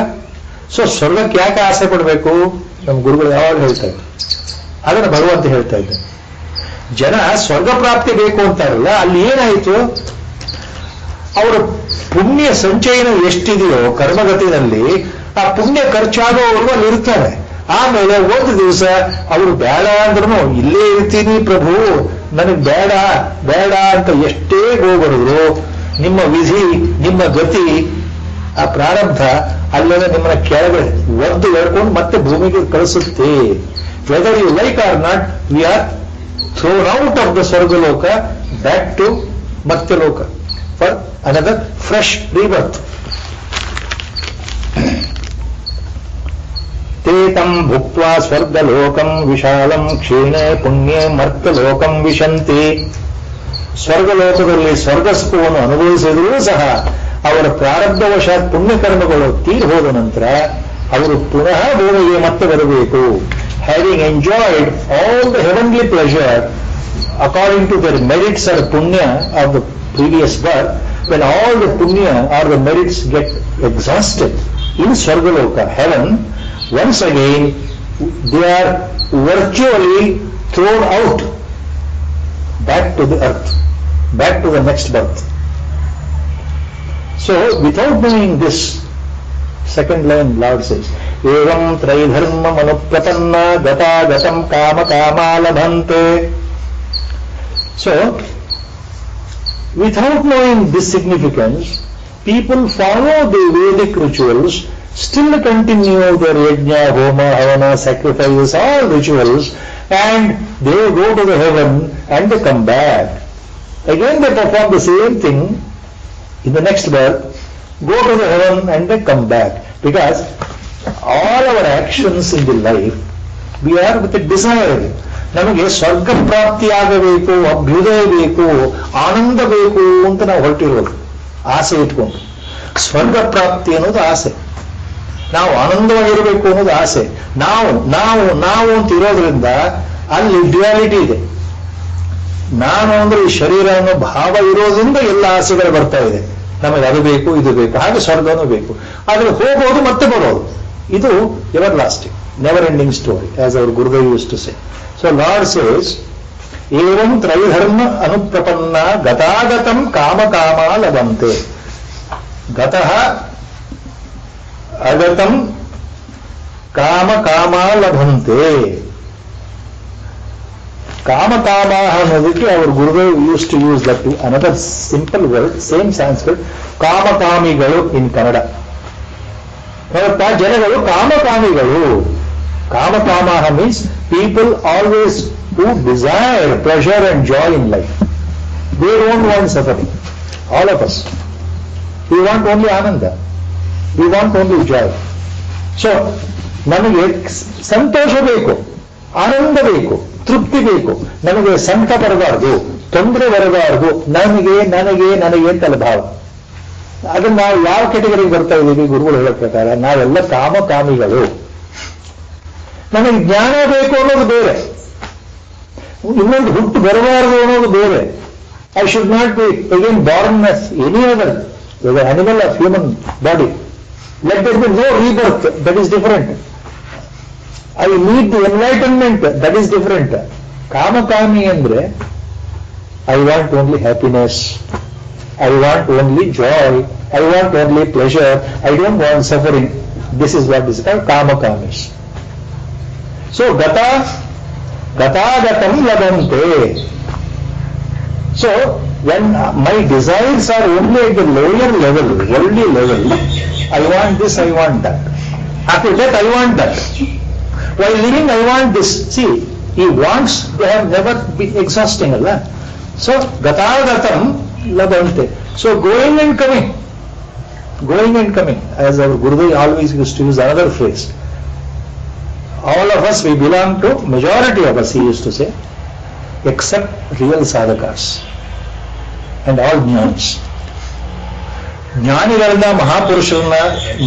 ಸೊ ಸ್ವರ್ಗಕ್ಕೆ ಯಾಕೆ ಆಸೆ ಪಡಬೇಕು? ನಮ್ಮ ಗುರುಗಳು ಯಾವಾಗ ಹೇಳ್ತಾ ಇದ್ರು, ಅದನ್ನು ಭಗವಂತ ಹೇಳ್ತಾ ಇದ್ದ. ಜನ ಸ್ವರ್ಗ ಪ್ರಾಪ್ತಿ ಬೇಕು ಅಂತಾರಲ್ಲ, ಅಲ್ಲಿ ಏನಾಯಿತು? ಅವರ ಪುಣ್ಯ ಸಂಚಯನ ಎಷ್ಟಿದೆಯೋ ಕರ್ಮಗತಿನಲ್ಲಿ, ಆ ಪುಣ್ಯ ಖರ್ಚಾಗೋವರೆಗೂ ಅಲ್ಲಿ ಇರ್ತಾರೆ. ಆಮೇಲೆ ಒಂದು ದಿವಸ ಅವರು ಬೇಡ ಅಂದ್ರೂ, ಇಲ್ಲೇ ಇರ್ತೀನಿ ಪ್ರಭು, ನನಗೆ ಬೇಡ ಬೇಡ ಅಂತ ಎಷ್ಟೇ ಗೋಬರಿದ್ರು, ನಿಮ್ಮ ವಿಧಿ, ನಿಮ್ಮ ಗತಿ, ಆ ಪ್ರಾರಬ್ಧ ಅಲ್ಲೆಲ್ಲ ನಿಮ್ಮನ್ನ ಕೆಳಗೆ ಒದ್ದು ಎಳ್ಕೊಂಡು ಮತ್ತೆ ಭೂಮಿಗೆ ಕಳಿಸುತ್ತೆ. Whether you like or not, we are thrown out of the Swargaloka back to Martyaloka for another fresh rebirth. ತೇತಂ ಭುಕ್ತ್ವಾ ಸ್ವರ್ಗಲೋಕಂ ವಿಶಾಲಂ ಕ್ಷೀಣೆ ಪುಣ್ಯೆ ಮರ್ತ್ಯಲೋಕಂ ವಿಶಂತಿ. ಸ್ವರ್ಗಲೋಕದಲ್ಲಿ ಸ್ವರ್ಗಸುಖವನ್ನು ಅನುಭವಿಸಿದರೂ ಸಹ ಅವರ ಪ್ರಾರಬ್ಧವಶಾತ್ ಪುಣ್ಯಕರ್ಮಗಳು ತೀರಿ ಹೋದ ನಂತರ ಅವರು ಪುನಃ ಭೂಮಿಗೆ ಮತ್ತೆ ಬರಬೇಕು. Having enjoyed all the heavenly pleasure according to their merits or punya of the previous birth, when all the punya or the merits get exhausted in Swargaloka, heaven, once again they are virtually thrown out back to the earth, back to the next birth. So without knowing this, second line Lord says, evam traidharma manuprapanna gata gatam kama kama labhante. So without knowing this significance, people follow the Vedic rituals still continue their yajna, homa, havana, sacrifices, all rituals, and they go to the heaven and they come back. Again they perform the same thing in the next birth, go to the heaven and they come back. Because all our actions in the life, we are with a desire. ನಮಗೆ ಸ್ವರ್ಗ ಪ್ರಾಪ್ತಿಯಾಗಬೇಕು, ಅಭ್ಯುದಯ ಬೇಕು, ಆನಂದ ಬೇಕು ಅಂತ ನಾವು ಹೊರಟಿರೋದು ಆಸೆ ಇಟ್ಕೊಂಡು. ಸ್ವರ್ಗ ಪ್ರಾಪ್ತಿ ಅನ್ನೋದು ಆಸೆ, ನಾವು ಆನಂದವಾಗಿರಬೇಕು ಅನ್ನೋದು ಆಸೆ. ನಾವು ನಾವು ನಾವು ಅಂತ ಇರೋದ್ರಿಂದ ಅಲ್ಲಿ ಡ್ಯುಯಾಲಿಟಿ ಇದೆ. ನಾನು ಅಂದ್ರೆ ಈ ಶರೀರ ಅನ್ನೋ ಭಾವ ಇರೋದ್ರಿಂದ ಎಲ್ಲ ಆಸೆಗಳು ಬರ್ತಾ ಇದೆ. ನಮಗೆ ಅದು ಬೇಕು, ಇದು ಬೇಕು, ಹಾಗೆ ಸ್ವರ್ಗನೂ ಬೇಕು. ಆದ್ರೆ ಹೋಗೋದು ಮತ್ತೆ ಬರೋದು, ಇದು ever lasting, never ending story, as our Gurudev use to say. So lord says, ಏವಂ ತ್ರೈಧರ್ಮ ಅನುಪ್ರಪನ್ನ ಗತಾಗತಂ ಕಾಮ ಕಾಮ ಲಭಂತೆ. ಗತಃ ಅಗತಂ ಕಾಮ ಕಾಮ ಲಭಂತೆ. ಕಾಮ ಕಾಮ ಅನ್ನೋದಕ್ಕೆ ಅವರು Gurudev use to use that another simple word, same Sanskrit, ಕಾಮಕಾಮಿಗಳು ಇನ್ ಕನ್ನಡ. ಜನಗಳು ಕಾಮಕಾಮಿಗಳು. Kamakama means people always who desire pleasure and joy in life. They don't want suffering. All of us we want only ananda, we want only joy. So ನಮಗೆ ಸಂತೋಷ ಬೇಕು, ಆನಂದ ಬೇಕು, ತೃಪ್ತಿ ಬೇಕು. ನಮಗೆ ಸಂಕಟ ಬರಬಾರ್ದು, ತೊಂದರೆ ಬರಬಾರ್ದು. ನನಗೆ ನನಗೆ ನನಗೆ ಅಂತಲ್ಲ ಭಾವ. ಅದನ್ನ ನಾವು ಯಾವ ಕೆಟಗರಿಗೆ ಬರ್ತಾ ಇದ್ದೀವಿ? ಗುರುಗಳು ಹೇಳೋ ಪ್ರಕಾರ ನಾವೆಲ್ಲ ಕಾಮಕಾಮಿಗಳು. ನಮಗೆ ಜ್ಞಾನ ಬೇಕು ಅನ್ನೋದು ಬೇರೆ, ಇನ್ನೊಂದು ಹುಟ್ಟು ಬರಬಾರದು ಅನ್ನೋದು ಬೇರೆ. I should not be again Born as any other, whether animal or human body. Let there be no rebirth, that is different. I need the enlightenment, that is different. ಕಾಮಕಾಮಿ ಅಂದ್ರೆ I want only happiness, I want only joy, I want only pleasure, I don't want suffering. This is what is called kamakamis. So gataagatam labante. So when my desires are only at the lower level, worldly level, I want this, I want that. After death I want that. While living I want this. See, he wants, they have never been exhausting, Allah. So gataagatam labante. So going and coming, as our Gurudev always used to use another phrase. All of us, we belong to, majority of us, he used to say, except real sadhakas and all jnans. ಜ್ಞಾನಿಗಳನ್ನ, ಮಹಾಪುರುಷರನ್ನ,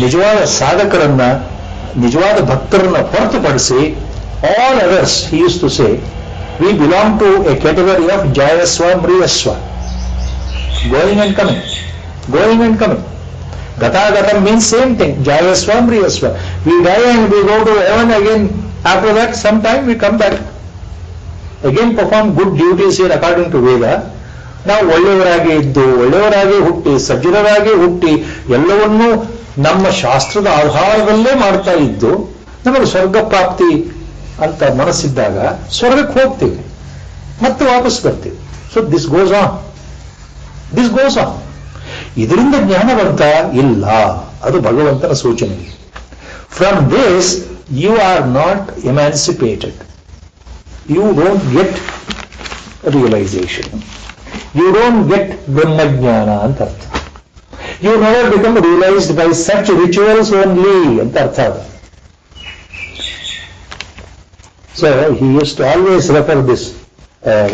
ನಿಜವಾದ ಸಾಧಕರನ್ನ, ನಿಜವಾದ ಭಕ್ತರನ್ನ ಹೊರತುಪಡಿಸಿ all others, he used to say, we belong to a category of jayasva, mriyasva, going and coming, going and coming. Gatagatam means same thing, jayasva, mriyasva. We die and we go to heaven again. After that, sometime we come back, again perform good duties here according to Veda. ನಾವು ಒಳ್ಳೆಯವರಾಗಿ ಇದ್ದು, ಒಳ್ಳೆಯವರಾಗಿ ಹುಟ್ಟಿ, ಸಜ್ಜನರಾಗಿ ಹುಟ್ಟಿ, ಎಲ್ಲವನ್ನೂ ನಮ್ಮ ಶಾಸ್ತ್ರದ ಆಧಾರದಲ್ಲೇ ಮಾಡ್ತಾ ಇದ್ದು ನಮಗೆ ಸ್ವರ್ಗ ಪ್ರಾಪ್ತಿ ಅಂತ ಮನಸ್ಸಿದ್ದಾಗ ಸ್ವರ್ಗಕ್ಕೆ ಹೋಗ್ತೀವಿ, ಮತ್ತೆ ವಾಪಸ್ ಬರ್ತೀವಿ. So this goes on, this goes on. ಇದರಿಂದ ಜ್ಞಾನ ಬಂತ ಇಲ್ಲ, ಅದು ಭಗವಂತನ ಸೂಚನೆ. From this you are not emancipated, you don't get realization, you don't get ಬ್ರಹ್ಮಜ್ಞಾನ ಅಂತ ಅರ್ಥ. You never become realized by such rituals only ಅಂತ ಅರ್ಥ ಅದು. So he used to always refer this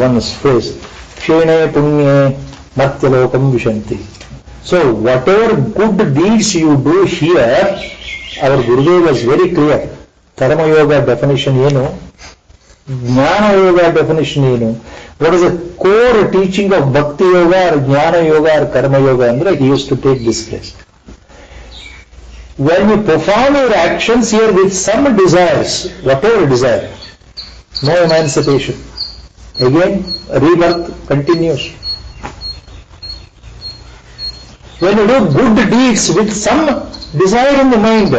one's phrase, Kshene Punye Matyalokam Vishanti. So whatever good deeds you do here, our Gurudev was very clear. Karma Yoga definition ಏನು, Jnana Yoga definition ಏನು, what is the core teaching of Bhakti Yoga or Jnana Yoga or Karma Yoga andre, he used to take this place. When you perform your actions here with some desires, whatever desire, no emancipation. Again, rebirth continues. When you do good deeds with some desire in the mind,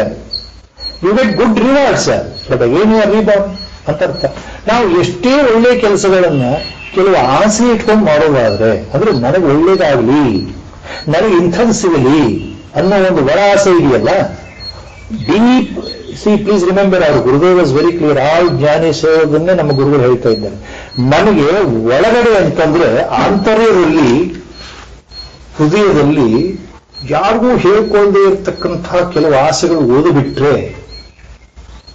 you get good rewards, but again you are reborn. ಅಂತರ್ಥ. ನಾವು ಎಷ್ಟೇ ಒಳ್ಳೆ ಕೆಲಸಗಳನ್ನ ಕೆಲವು ಆಸೆ ಇಟ್ಕೊಂಡು ಮಾಡೋದಾದ್ರೆ, ಅಂದ್ರೆ ನನಗೆ ಒಳ್ಳೇದಾಗ್ಲಿ, ನನಗೆ ಇಂಥದ್ದು ಸಿಗಲಿ ಅನ್ನೋ ಒಂದು ಒಳ ಆಸೆ ಇದೆಯಲ್ಲ, ಡೀಪ್ ಸಿ ಪ್ಲೀಸ್ ರಿಮೆಂಬರ್, ಅವರು Gurudev was very clear, all ಜ್ಞಾನಿ ಸೇವೋದನ್ನೇ ನಮ್ಮ ಗುರುಗಳು ಹೇಳ್ತಾ ಇದ್ದಾರೆ. ನಮಗೆ ಒಳಗಡೆ ಅಂತಂದ್ರೆ ಆಂತರ್ಯದಲ್ಲಿ, ಹೃದಯದಲ್ಲಿ ಯಾರಿಗೂ ಹೇಳ್ಕೊಳ್ಳದೆ ಇರತಕ್ಕಂತಹ ಕೆಲವು ಆಸೆಗಳು ಓದಿಬಿಟ್ರೆ,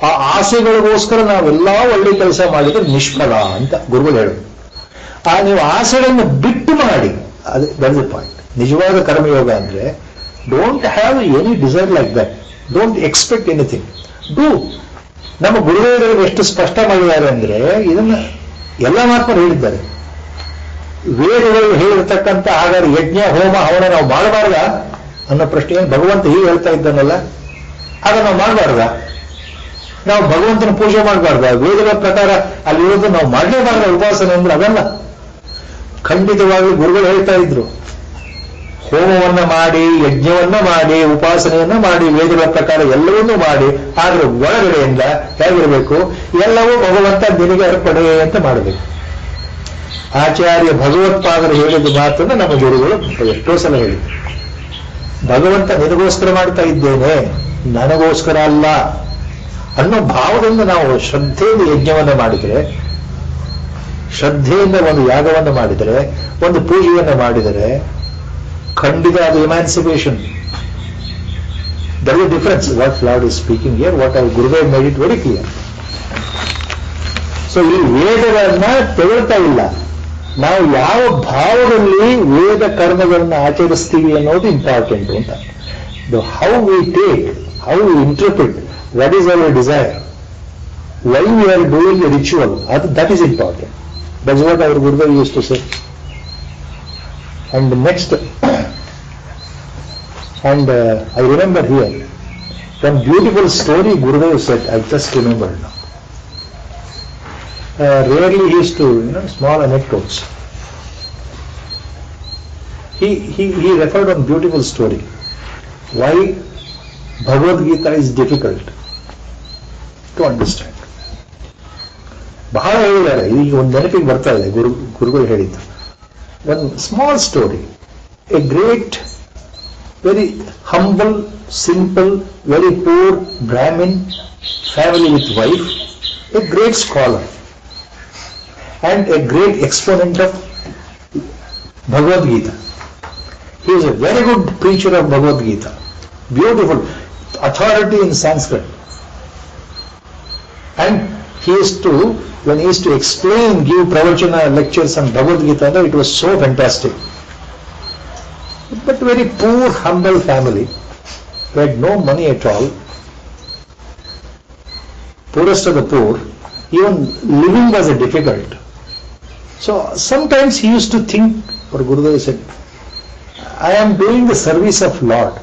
ಆ ಆಸೆಗಳಿಗೋಸ್ಕರ ನಾವೆಲ್ಲಾ ಒಳ್ಳೆ ಕೆಲಸ ಮಾಡಿದ್ರೆ ನಿಷ್ಫಲ ಅಂತ ಗುರುಗಳು ಹೇಳೋದು. ನೀವು ಆಸೆಗಳನ್ನು ಬಿಟ್ಟು ಮಾಡಿ, ಅದೇ ದಟ್ ದ ಪಾಯಿಂಟ್. ನಿಜವಾದ ಕರ್ಮಯೋಗ ಅಂದ್ರೆ don't have any desire like that, don't expect anything, do. ನಮ್ಮ ಗುರುದೇವರು ಎಷ್ಟು ಸ್ಪಷ್ಟ ಮಾಡಿದ್ದಾರೆ ಅಂದ್ರೆ, ಇದನ್ನ ಎಲ್ಲ ಮಾತ್ರ ಹೇಳಿದ್ದಾರೆ. ವೇದಗಳು ಹೇಳಿರ್ತಕ್ಕಂಥ ಹಾಗಾದ್ರೆ ಯಜ್ಞ ಹೋಮ ಹವನ ನಾವು ಮಾಡಬಾರ್ದ ಅನ್ನೋ ಪ್ರಶ್ನೆ ಭಗವಂತ ಹೀಗೆ ಹೇಳ್ತಾ ಇದ್ದಾನಲ್ಲ, ಆಗ ನಾವು ಮಾಡಬಾರ್ದ? ನಾವು ಭಗವಂತನ ಪೂಜೆ ಮಾಡಬಾರ್ದ? ವೇದಗಳ ಪ್ರಕಾರ ಅಲ್ಲಿರೋದು ನಾವು ಮಾಡಲೇಬಾರ್ದ ಉಪಾಸನೆ ಅಂದ್ರೆ ಅದಲ್ಲ. ಖಂಡಿತವಾಗ್ಲೂ ಗುರುಗಳು ಹೇಳ್ತಾ ಇದ್ರು, ಹೋಮವನ್ನ ಮಾಡಿ, ಯಜ್ಞವನ್ನ ಮಾಡಿ, ಉಪಾಸನೆಯನ್ನ ಮಾಡಿ, ವೇದಗಳ ಪ್ರಕಾರ ಎಲ್ಲವನ್ನೂ ಮಾಡಿ, ಆದ್ರೆ ಒಳಗಡೆಯಿಂದ ಹೇಗಿರಬೇಕು? ಎಲ್ಲವೂ ಭಗವಂತ ನಿನಗೆ ಅರ್ಪಣೆ ಅಂತ ಮಾಡಬೇಕು. ಆಚಾರ್ಯ ಭಗವತ್ಪಾದರು ಹೇಳಿದ ಮಾತನ್ನ ನಮ್ಮ ಗುರುಗಳು ಎಷ್ಟೋ ಸಲ ಹೇಳಿದ್ರು. ಭಗವಂತ ನಿನಗೋಸ್ಕರ ಮಾಡ್ತಾ ಇದ್ದೇನೆ, ನನಗೋಸ್ಕರ ಅಲ್ಲ ಅನ್ನೋ ಭಾವದಿಂದ ನಾವು ಶ್ರದ್ಧೆಯಿಂದ ಯಜ್ಞವನ್ನ ಮಾಡಿದರೆ, ಶ್ರದ್ಧೆಯಿಂದ ಒಂದು ಯಾಗವನ್ನ ಮಾಡಿದರೆ, ಒಂದು ಪೂಜೆಯನ್ನ ಮಾಡಿದರೆ, ಖಂಡಿತ ಅದು emancipation. There is difference what Lord is speaking here, what our Gurudev made it very clear. So ಈ ವೇದಗಳನ್ನ ತೆಗೊಳ್ತಾ ಇಲ್ಲ, ನಾವು ಯಾವ ಭಾವದಲ್ಲಿ ವೇದ ಕರ್ಮಗಳನ್ನು ಆಚರಿಸ್ತೀವಿ ಅನ್ನೋದು ಇಂಪಾರ್ಟೆಂಟ್ ಅಂತ. How we take, how we interpret, what is our desire, why we are doing the ritual, that is important. That's what our Gurudev used to say. And next, and I remember here one beautiful story Gurudev said, I just remembered now. Rarely he used to, small anecdotes. He referred on beautiful story, why Bhagavad Gita is difficult to understand. ಬಹಳ ಹೇಳಿದ್ದಾರೆ, ಈಗ ಒಂದು ನೆನಪಿಗೆ ಬರ್ತಾ ಇದೆ ಗುರುಗಳು ಹೇಳಿದ್ದು. ಒಂದು small story, A great, very humble, simple, very poor Brahmin family with wife, A great scholar and a great exponent of Bhagavad Gita. He is a very good preacher of Bhagavad Gita. Beautiful authority in Sanskrit. And he used to, when he used to explain, give pravachana lectures on Bhagavad Gita, it was so fantastic. But very poor, humble family. They had no money at all. Poorest of the poor. Even living was difficult. So sometimes he used to think, or Gurudev said, I am doing the service of Lord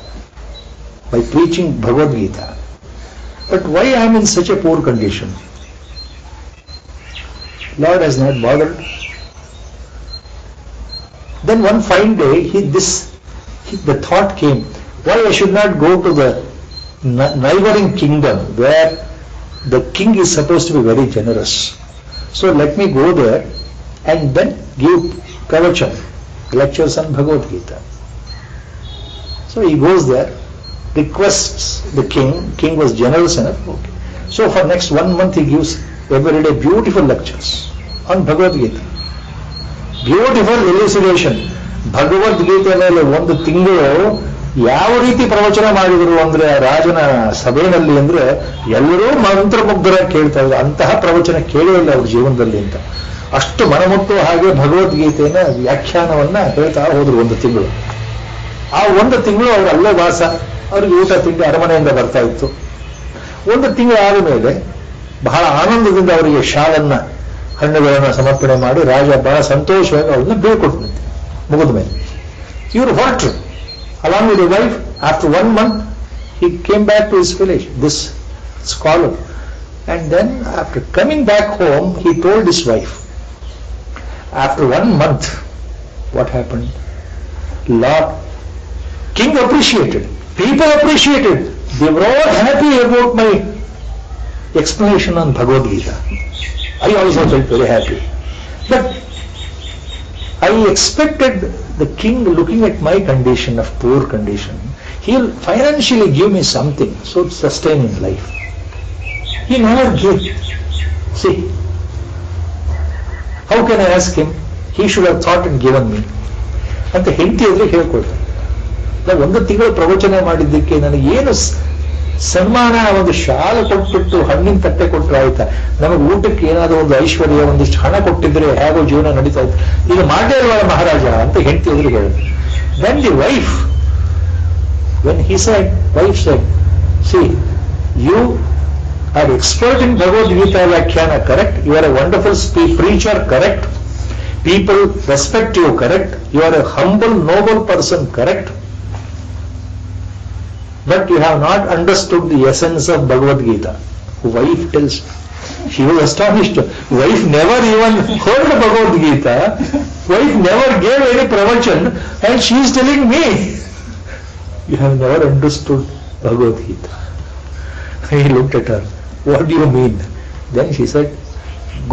by preaching Bhagavad Gita. But why I am in such a poor condition? Lord has not bothered. Then one fine day, the thought came, why I should not go to the neighboring kingdom where the king is supposed to be very generous. So let me go there and then give pravachan, lectures on Bhagavad Gita. So he goes there, requests the king. King was generous enough. Okay. So for next 1 month he gives every day beautiful lectures on Bhagavad Gita. Beautiful elucidation. Bhagavad Gita ಮೇಲೆ 1 ತಿಂಗಳು ಯಾವ ರೀತಿ ಪ್ರವಚನ ಮಾಡಿದರು ಅಂದ್ರೆ ರಾಜನ ಸಭೆಯಲ್ಲಿ ಅಂದ್ರೆ ಎಲ್ಲರೂ ಮಂತ್ರಮುಗ್ಧರಾಗಿ ಕೇಳ್ತಾ ಇದ್ರು. ಅಂತಹ ಪ್ರವಚನ ಕೇಳೇ ಇಲ್ಲ ಅವ್ರ ಜೀವನದಲ್ಲಿ ಅಂತ. ಅಷ್ಟು ಮನಮುಟ್ಟುವ ಹಾಗೆ ಭಗವದ್ಗೀತೆಯ ವ್ಯಾಖ್ಯಾನವನ್ನ ಹೇಳ್ತಾ ಹೋದ್ರು 1 ತಿಂಗಳು. ಆ 1 ತಿಂಗಳು ಅವರು ಅಲ್ಲೇ ವಾಸ, ಅವ್ರಿಗೆ ಊಟ ತಿಂಡಿ ಅರಮನೆಯಿಂದ ಬರ್ತಾ ಇತ್ತು. 1 ತಿಂಗಳು ಆದ ಮೇಲೆ ಬಹಳ ಆನಂದದಿಂದ ಅವರಿಗೆ ಶಾಲನ್ನ, ಹಣ್ಣುಗಳನ್ನ ಸಮರ್ಪಣೆ ಮಾಡಿ ರಾಜ ಬಹಳ ಸಂತೋಷವಾಗಿ ಅವ್ರನ್ನ ಬೀಳ್ಕೊಟ್ಟಂತೆ. ಮುಗಿದ ಮೇಲೆ ಇವರು ಹೊರಟರು along with his wife. After 1 month he came back to his village, this scholar, and then after coming back home he told his wife, after 1 month what happened? Lord, king appreciated, people appreciated, they were all happy about my explanation on Bhagavad Gita. I also felt very happy, but I expected the king, looking at my condition of poor condition, He'll financially give me something so to sustain in life. He never gave. See, how can I ask him? He should have thought and given me. ಅಂತ ಹೆಂಡತಿ ಎದುರು ಹೇಳ್ಕೊಳ್ತಾರೆ. ಒಂದು ತಿಂಗಳು ಪ್ರವಚನ ಮಾಡಿದ್ದಕ್ಕೆ ನನಗೆ ಏನು ಸನ್ಮಾನ, ಒಂದು ಶಾಲೆ ಕೊಟ್ಬಿಟ್ಟು ಹಣ್ಣಿನ ತಟ್ಟೆ ಕೊಟ್ಟರೆ ಆಯ್ತಾ, ನಮಗೆ ಊಟಕ್ಕೆ ಏನಾದರೂ ಒಂದು ಐಶ್ವರ್ಯ, ಒಂದಿಷ್ಟು ಹಣ ಕೊಟ್ಟಿದ್ರೆ ಹೇಗೋ ಜೀವನ ನಡೀತಾ ಇತ್ತು, ಈಗ ಮಾಡೇ ಇಲ್ವಾ ಮಹಾರಾಜ ಅಂತ ಹೆಂಡತಿ ಎದುರು ಹೇಳಿದ್ರು. Then the wife, when he said, wife said, see, you are expert in Bhagavad Gita Vyakhyana, correct? You are a wonderful preacher, correct? People respect you, correct? You are a humble, noble person, correct? But you have not understood the essence of Bhagavad Gita. Wife tells, she was astonished. Wife never even heard Bhagavad Gita. Wife never gave any pravachan, and she is telling me, you have never understood Bhagavad Gita. He looked at her. What do you mean? Then she said,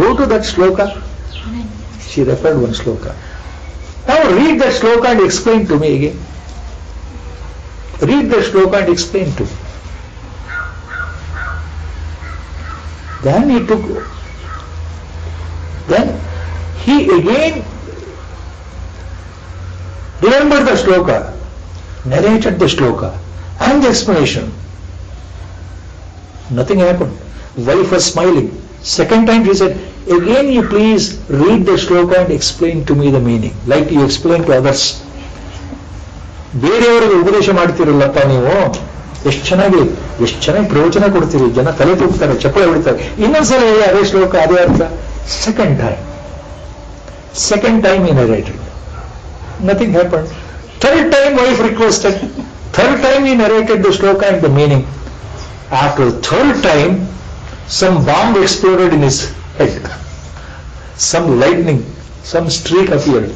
go to that shloka. She referred one shloka. Now read that shloka and explain to me again. Read the shloka and explain to me. Then he again remembered the shloka, narrated the shloka and the explanation. Nothing happened. Wife was smiling. Second time he said, again you please read the shloka and explain to me the meaning, like you explain to others. ಬೇರೆಯವರಿಗೆ ಉಪದೇಶ ಮಾಡ್ತಿರಲ್ಲಪ್ಪ ನೀವು, ಎಷ್ಟು ಚೆನ್ನಾಗಿ ಪ್ರವಚನ ಕೊಡ್ತೀರಿ, ಜನ ತಲೆ ತೂಗ್ತಾರೆ, ಚಪ್ಪಳೆ ಹೊಡಿತಾರೆ, ಇನ್ನೊಂದ್ಸಲ ಅದೇ ಶ್ಲೋಕ ಅದೇ ಅರ್ಥ. Second time he narrated. Nothing happened. Third time wife requested. Third time he narrated the shloka and the meaning. After the third time, some bomb exploded in his head. Some lightning, some streak appeared.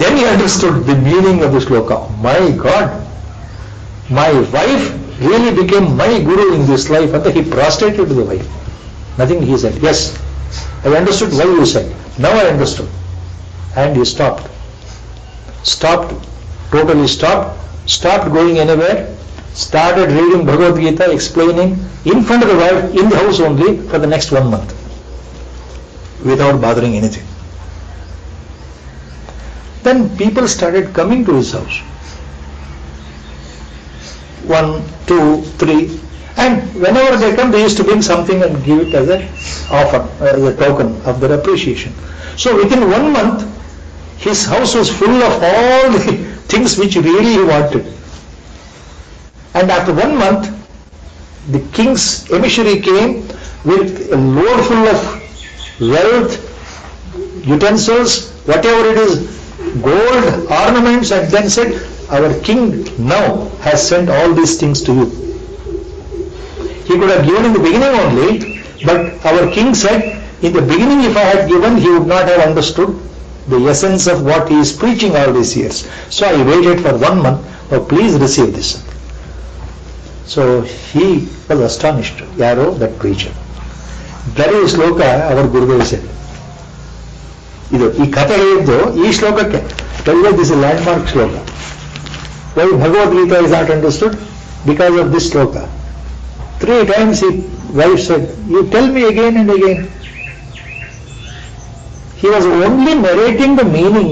Then he understood the meaning of the shloka. My God, my wife really became my guru in this life. And he prostrated to the wife. Nothing he said. Yes, I understood why you said. Now I understood. And he stopped. Totally stopped going anywhere. Started reading Bhagavad Gita, explaining in front of the wife, in the house only, for the next 1 month, without bothering anything. Then people started coming to his house. 1, 2, 3, and whenever they come, they used to bring something and give it as an offer, as a token of their appreciation. So within 1 month, his house was full of all the things which really he wanted. And after 1 month, the king's emissary came with a load full of wealth, utensils, whatever it is, gold, ornaments, and then said, our king now has sent all these things to you. He could have given in the beginning only, but our king said, in the beginning if I had given, he would not have understood the essence of what he is preaching all these years. So I waited for 1 month, oh please receive this. So he was astonished. Yaro, that preacher. Very shloka, our Gurudev said. ಈ ಕಥೆ ಹೇಳಿದ್ದು ಈ ಶ್ಲೋಕಕ್ಕೆ, this is a landmark shloka. Why Bhagavad Gita is not understood? Because of this shloka. 3 times his wife said, you tell me again and again. He was only narrating the meaning,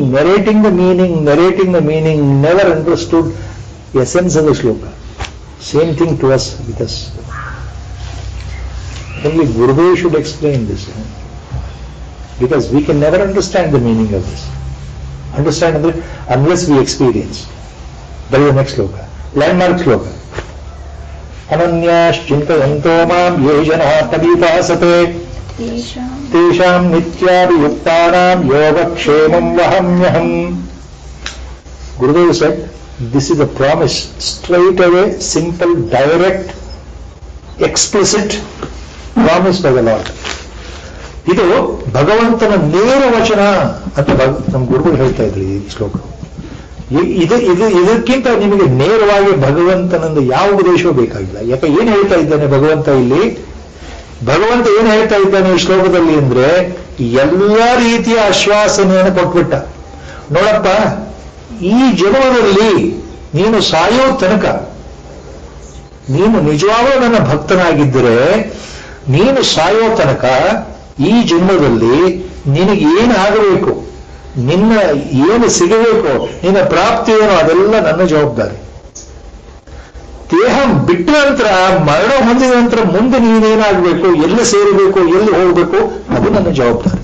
never understood the essence of the shloka. Same thing to us, with us. Only Gurudev should explain this. Because we can never understand the meaning of this. Understand unless we experience. That is the next shloka. Landmark shloka. Ananyaschintayanto mam ye janah tabipasate tesham nityabhiyuktanam yogakshemam vahamyaham. Gurudev said, this is a promise, straight away, simple, direct, explicit promise by the Lord. ಇದು ಭಗವಂತನ ನೇರ ವಚನ ಅಂತ ನಮ್ಮ ಗುರುಗಳು ಹೇಳ್ತಾ ಇದ್ರು ಈ ಶ್ಲೋಕ. ಇದಕ್ಕಿಂತ ನಿಮಗೆ ನೇರವಾಗಿ ಭಗವಂತನಂದು ಯಾವ ಉಪದೇಶವೂ ಬೇಕಾಗಿಲ್ಲ. ಯಾಕೆ ಏನ್ ಹೇಳ್ತಾ ಇದ್ದಾನೆ ಭಗವಂತ ಇಲ್ಲಿ? ಭಗವಂತ ಏನ್ ಹೇಳ್ತಾ ಇದ್ದಾನೆ ಈ ಶ್ಲೋಕದಲ್ಲಿ ಅಂದ್ರೆ, ಎಲ್ಲ ರೀತಿಯ ಆಶ್ವಾಸನೆಯನ್ನು ಕೊಟ್ಬಿಟ್ಟ. ನೋಡಪ್ಪ, ಈ ಜನ್ಮದಲ್ಲಿ ನೀನು ಸಾಯೋ ತನಕ ನೀನು ನಿಜವಾಗಲೂ ನನ್ನ ಭಕ್ತನಾಗಿದ್ದರೆ ನೀನು ಸಾಯೋ ತನಕ ಈ ಜನ್ಮದಲ್ಲಿ ನಿನಗೆ ಏನು ಆಗಬೇಕು, ನಿನ್ನ ಏನು ಸಿಗಬೇಕು, ನಿನ್ನ ಪ್ರಾಪ್ತಿ ಏನೋ ಅದೆಲ್ಲ ನನ್ನ ಜವಾಬ್ದಾರಿ. ದೇಹ ಬಿಟ್ಟ ನಂತರ, ಮರಣ ಹೊಂದಿದ ನಂತರ ಮುಂದೆ ನೀನೇನಾಗಬೇಕು, ಎಲ್ಲಿ ಸೇರಬೇಕು, ಎಲ್ಲಿ ಹೋಗಬೇಕು, ಅದು ನನ್ನ ಜವಾಬ್ದಾರಿ.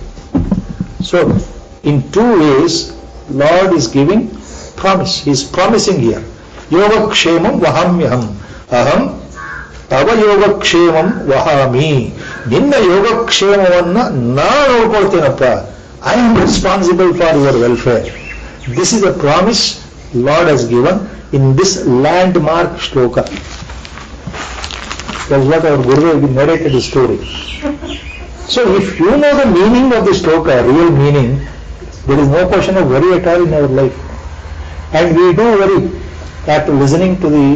So in 2 ways Lord is giving promise. He is promising here. ಯೋಗಕ್ಷೇಮಂ ವಹಾಮ್ಯಹಂ ಅಹಂ ತವ ಯೋಗಕ್ಷೇಮಂ ವಹಾಮಿ. ನಿನ್ನ ಯೋಗಕ್ಷೇಮವನ್ನ ನಾನು ನೋಡ್ಕೊಳ್ತೇನಪ್ಪ. I am responsible for your welfare. This is a promise Lord has given in this landmark shloka. That's what our Guru narrated the story. So if you know the meaning of the shloka, real meaning, there is no question of worry at all in our life. And we do worry after listening to the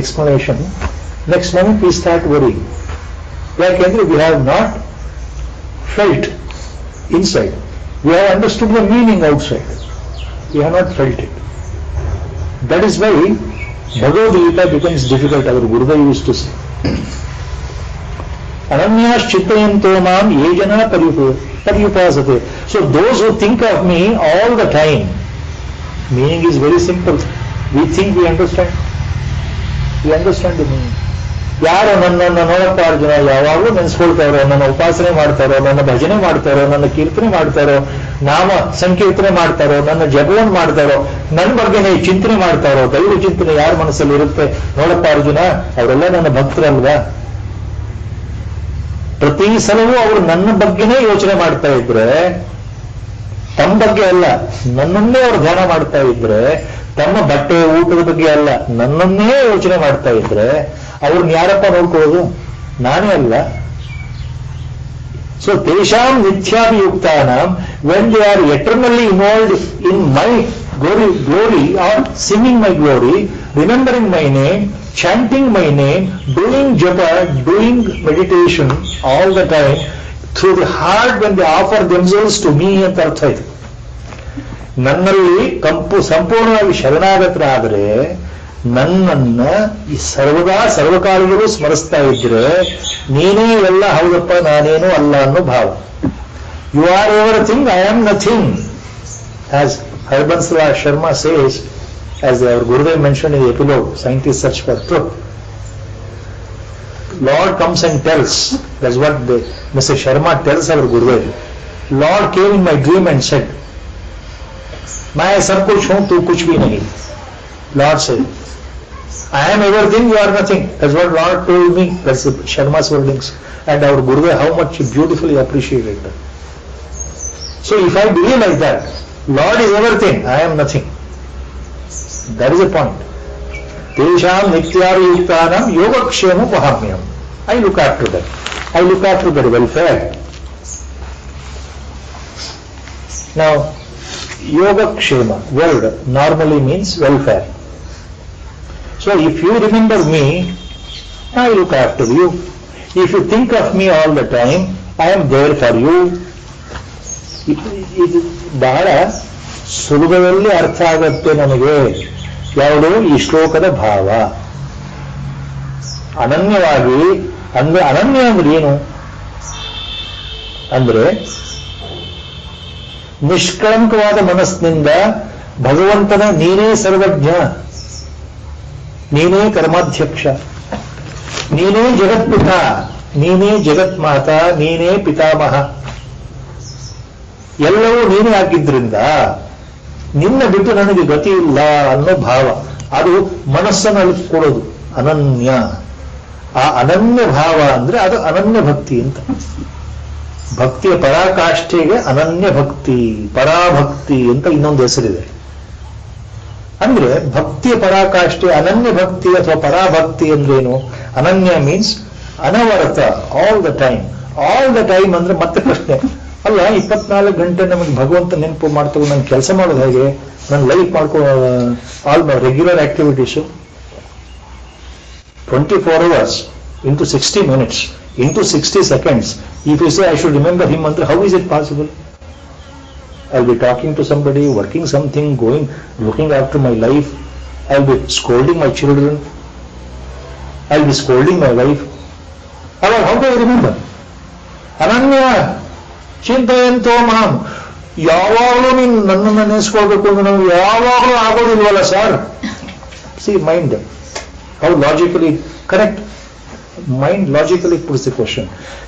explanation. Next moment we start worrying. Like we have not felt inside. We have understood the meaning outside. We have not felt it. That is why Bhagavad Gita becomes difficult. Our Gurudev used to say, Ananyas chittayanto mam yejana paryupasate. So those who think of me all the time, meaning is very simple. We think we understand. We understand the meaning. ಯಾರು ನನ್ನನ್ನು ನೋಡಪ್ಪ ಅರ್ಜುನ ಯಾವಾಗಲೂ ನೆನೆಸ್ಕೊಳ್ತಾರೋ, ನನ್ನ ಉಪಾಸನೆ ಮಾಡ್ತಾರೋ, ನನ್ನ ಭಜನೆ ಮಾಡ್ತಾರೋ, ನನ್ನ ಕೀರ್ತನೆ ಮಾಡ್ತಾರೋ, ನಾಮ ಸಂಕೀರ್ತನೆ ಮಾಡ್ತಾರೋ, ನನ್ನ ಜಪವನ್ನು ಮಾಡ್ತಾರೋ, ನನ್ನ ಬಗ್ಗೆನೇ ಚಿಂತನೆ ಮಾಡ್ತಾರೋ, ದೈವ ಚಿಂತನೆ ಯಾರ ಮನಸ್ಸಲ್ಲಿ ಇರುತ್ತೆ, ನೋಡಪ್ಪ ಅರ್ಜುನ ಅವರೆಲ್ಲ ನನ್ನ ಭಕ್ತರಲ್ವಾ. ಪ್ರತಿ ಸಲವೂ ಅವರು ನನ್ನ ಬಗ್ಗೆನೇ ಯೋಚನೆ ಮಾಡ್ತಾ ಇದ್ರೆ, ತಮ್ಮ ಬಗ್ಗೆ ಅಲ್ಲ, ನನ್ನನ್ನೇ ಅವರು ಧ್ಯಾನ ಮಾಡ್ತಾ ಇದ್ರೆ, ತಮ್ಮ ಬಟ್ಟೆ ಊಟದ ಬಗ್ಗೆ ಅಲ್ಲ, ನನ್ನನ್ನೇ ಯೋಚನೆ ಮಾಡ್ತಾ ಇದ್ರೆ ಅವ್ರನ್ನ ಯಾರಪ್ಪ ನೋಡ್ಕೊಳ್ಳೋದು? ನಾನೇ ಅಲ್ಲ. ಸೊ ತೇಷಾಂ ನಿತ್ಯಾಭಿಯುಕ್ತಾನಾಂ, when they are eternally involved in my glory or singing my glory, remembering my name, chanting my name, doing japa, doing meditation all the time through the heart, when they offer themselves to me ಅಂತ ಅರ್ಥ ಇದೆ. ನನ್ನಲ್ಲಿ ಸಂಪೂರ್ಣವಾಗಿ ಶರಣಾಗತರಾದರೆ, ನನ್ನನ್ನ ಈ ಸರ್ವಕಾಲದಲ್ಲೂ ಸ್ಮರಿಸ್ತಾ ಇದ್ರೆ, ನೀನೇ ಎಲ್ಲ, ಹೌದಪ್ಪ ನಾನೇನು ಅಲ್ಲ ಅನ್ನೋ ಭಾವ. You are everything, I am nothing. As Harbans Sharma says, as our Gurudev mention in the epilogue, scientist search for truth, Lord comes and tells, that's what Mr. Sharma tells our Gurudev. Lord came in my dream and said, मैं सब कुछ हूं, तू कुछ भी नहीं. Lord said, I am everything, you are nothing. That's what Lord told me. That's Sharma's wordings. And our Gurudev, how much he beautifully appreciated that. So if I believe like that, Lord is everything, I am nothing. That is the point. Tesham nityariyuktanam yogakshemam vahamyam. I look after that. I look after their welfare. Now, Yogakshema word normally means welfare. So if you remember me, I look after you. If you think of me all the time, I am there for you. ಇದು ಬಹಳ ಸುಲಭದಲ್ಲಿ ಅರ್ಥ ಆಗತ್ತೆ ನಮಗೆ. ಯಾವುದು ಈ ಶ್ಲೋಕದ ಭಾವ. ಅನನ್ಯವಾಗಿ ಅಂದ್ರೆ, ಅನನ್ಯ ಅಂದ್ರೆ ಏನು ಅಂದ್ರೆ, ನಿಷ್ಕಳಂಕವಾದ ಮನಸ್ಸಿನಿಂದ ಭಗವಂತನ ನೀನೇ ಸರ್ವಜ್ಞ, ನೀನೇ ಕರ್ಮಾಧ್ಯಕ್ಷ, ನೀನೇ ಜಗತ್ಪಿತ, ನೀನೇ ಜಗತ್ಮಾತ, ನೀನೇ ಪಿತಾಮಹ, ಎಲ್ಲವೂ ನೀನೇ ಆಗಿದ್ರಿಂದ ನಿನ್ನ ಬಿಟ್ಟು ನನಗೆ ಗತಿ ಇಲ್ಲ ಅನ್ನೋ ಭಾವ, ಅದು ಮನಸ್ಸನ್ನು ಕೊಡೋದು ಅನನ್ಯ. ಆ ಅನನ್ಯ ಭಾವ ಅಂದ್ರೆ ಅದು ಅನನ್ಯ ಭಕ್ತಿ ಅಂತ. ಭಕ್ತಿಯ ಪರಾಕಾಷ್ಠೆಗೆ ಅನನ್ಯ ಭಕ್ತಿ, ಪರಾಭಕ್ತಿ ಅಂತ ಇನ್ನೊಂದು ಹೆಸರಿದೆ. ಅಂದ್ರೆ ಭಕ್ತಿಯ ಪರಾಕಾಷ್ಠೆ ಅನನ್ಯ ಭಕ್ತಿ ಅಥವಾ ಪರಾಭಕ್ತಿ ಅಂದ್ರೇನು? ಅನನ್ಯ ಮೀನ್ಸ್ ಅನವರತ, all the time. All the time ಅಂದ್ರೆ ಮತ್ತೆ ಪ್ರಶ್ನೆ ಅಲ್ಲ, 24 ಗಂಟೆ ನಮಗೆ ಭಗವಂತ ನೆನಪು ಮಾಡ್ತೇವೆ, ನಾನು ಕೆಲಸ ಮಾಡೋದು ಹೇಗೆ, ನನ್ನ life all my regular activities 24 hours into 60 minutes into 60 seconds. If you say I should remember him mantra, how is it possible? I'll be talking to somebody, working something, going, looking after my life. I'll be scolding my children. I'll be scolding my wife. How do I remember? Ananya ಚಿಂತೆಯಂತೋ ಮಾಂ. ಯಾವಾಗಲೂ ನೀನು ನನ್ನನ್ನು ನೆನೆಸ್ಕೊಳ್ಬೇಕು ಅಂದ್ರೆ ನಾವು ಯಾವಾಗಲೂ ಆಗೋದಿಲ್ವಲ್ಲ sir. See mind how logically correct. Mind logically puts the question.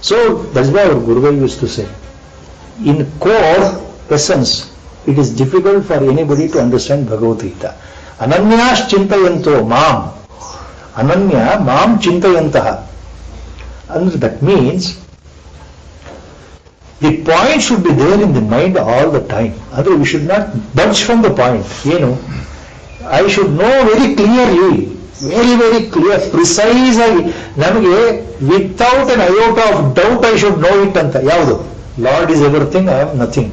So that's why our Gurudev used to say, in core essence, it is difficult for anybody to understand Bhagavad Gita. Ananyash chintayanto mam. Ananya mam chintayantaha. And that means the point should be there in the mind all the time. Otherwise we should not budge from the point. I should know very clearly, very clear, precise ಆಗಿ ನಮಗೆ without an iota of doubt I should know it ಅಂತ. ಯಾವುದು? Lord is everything, I am nothing.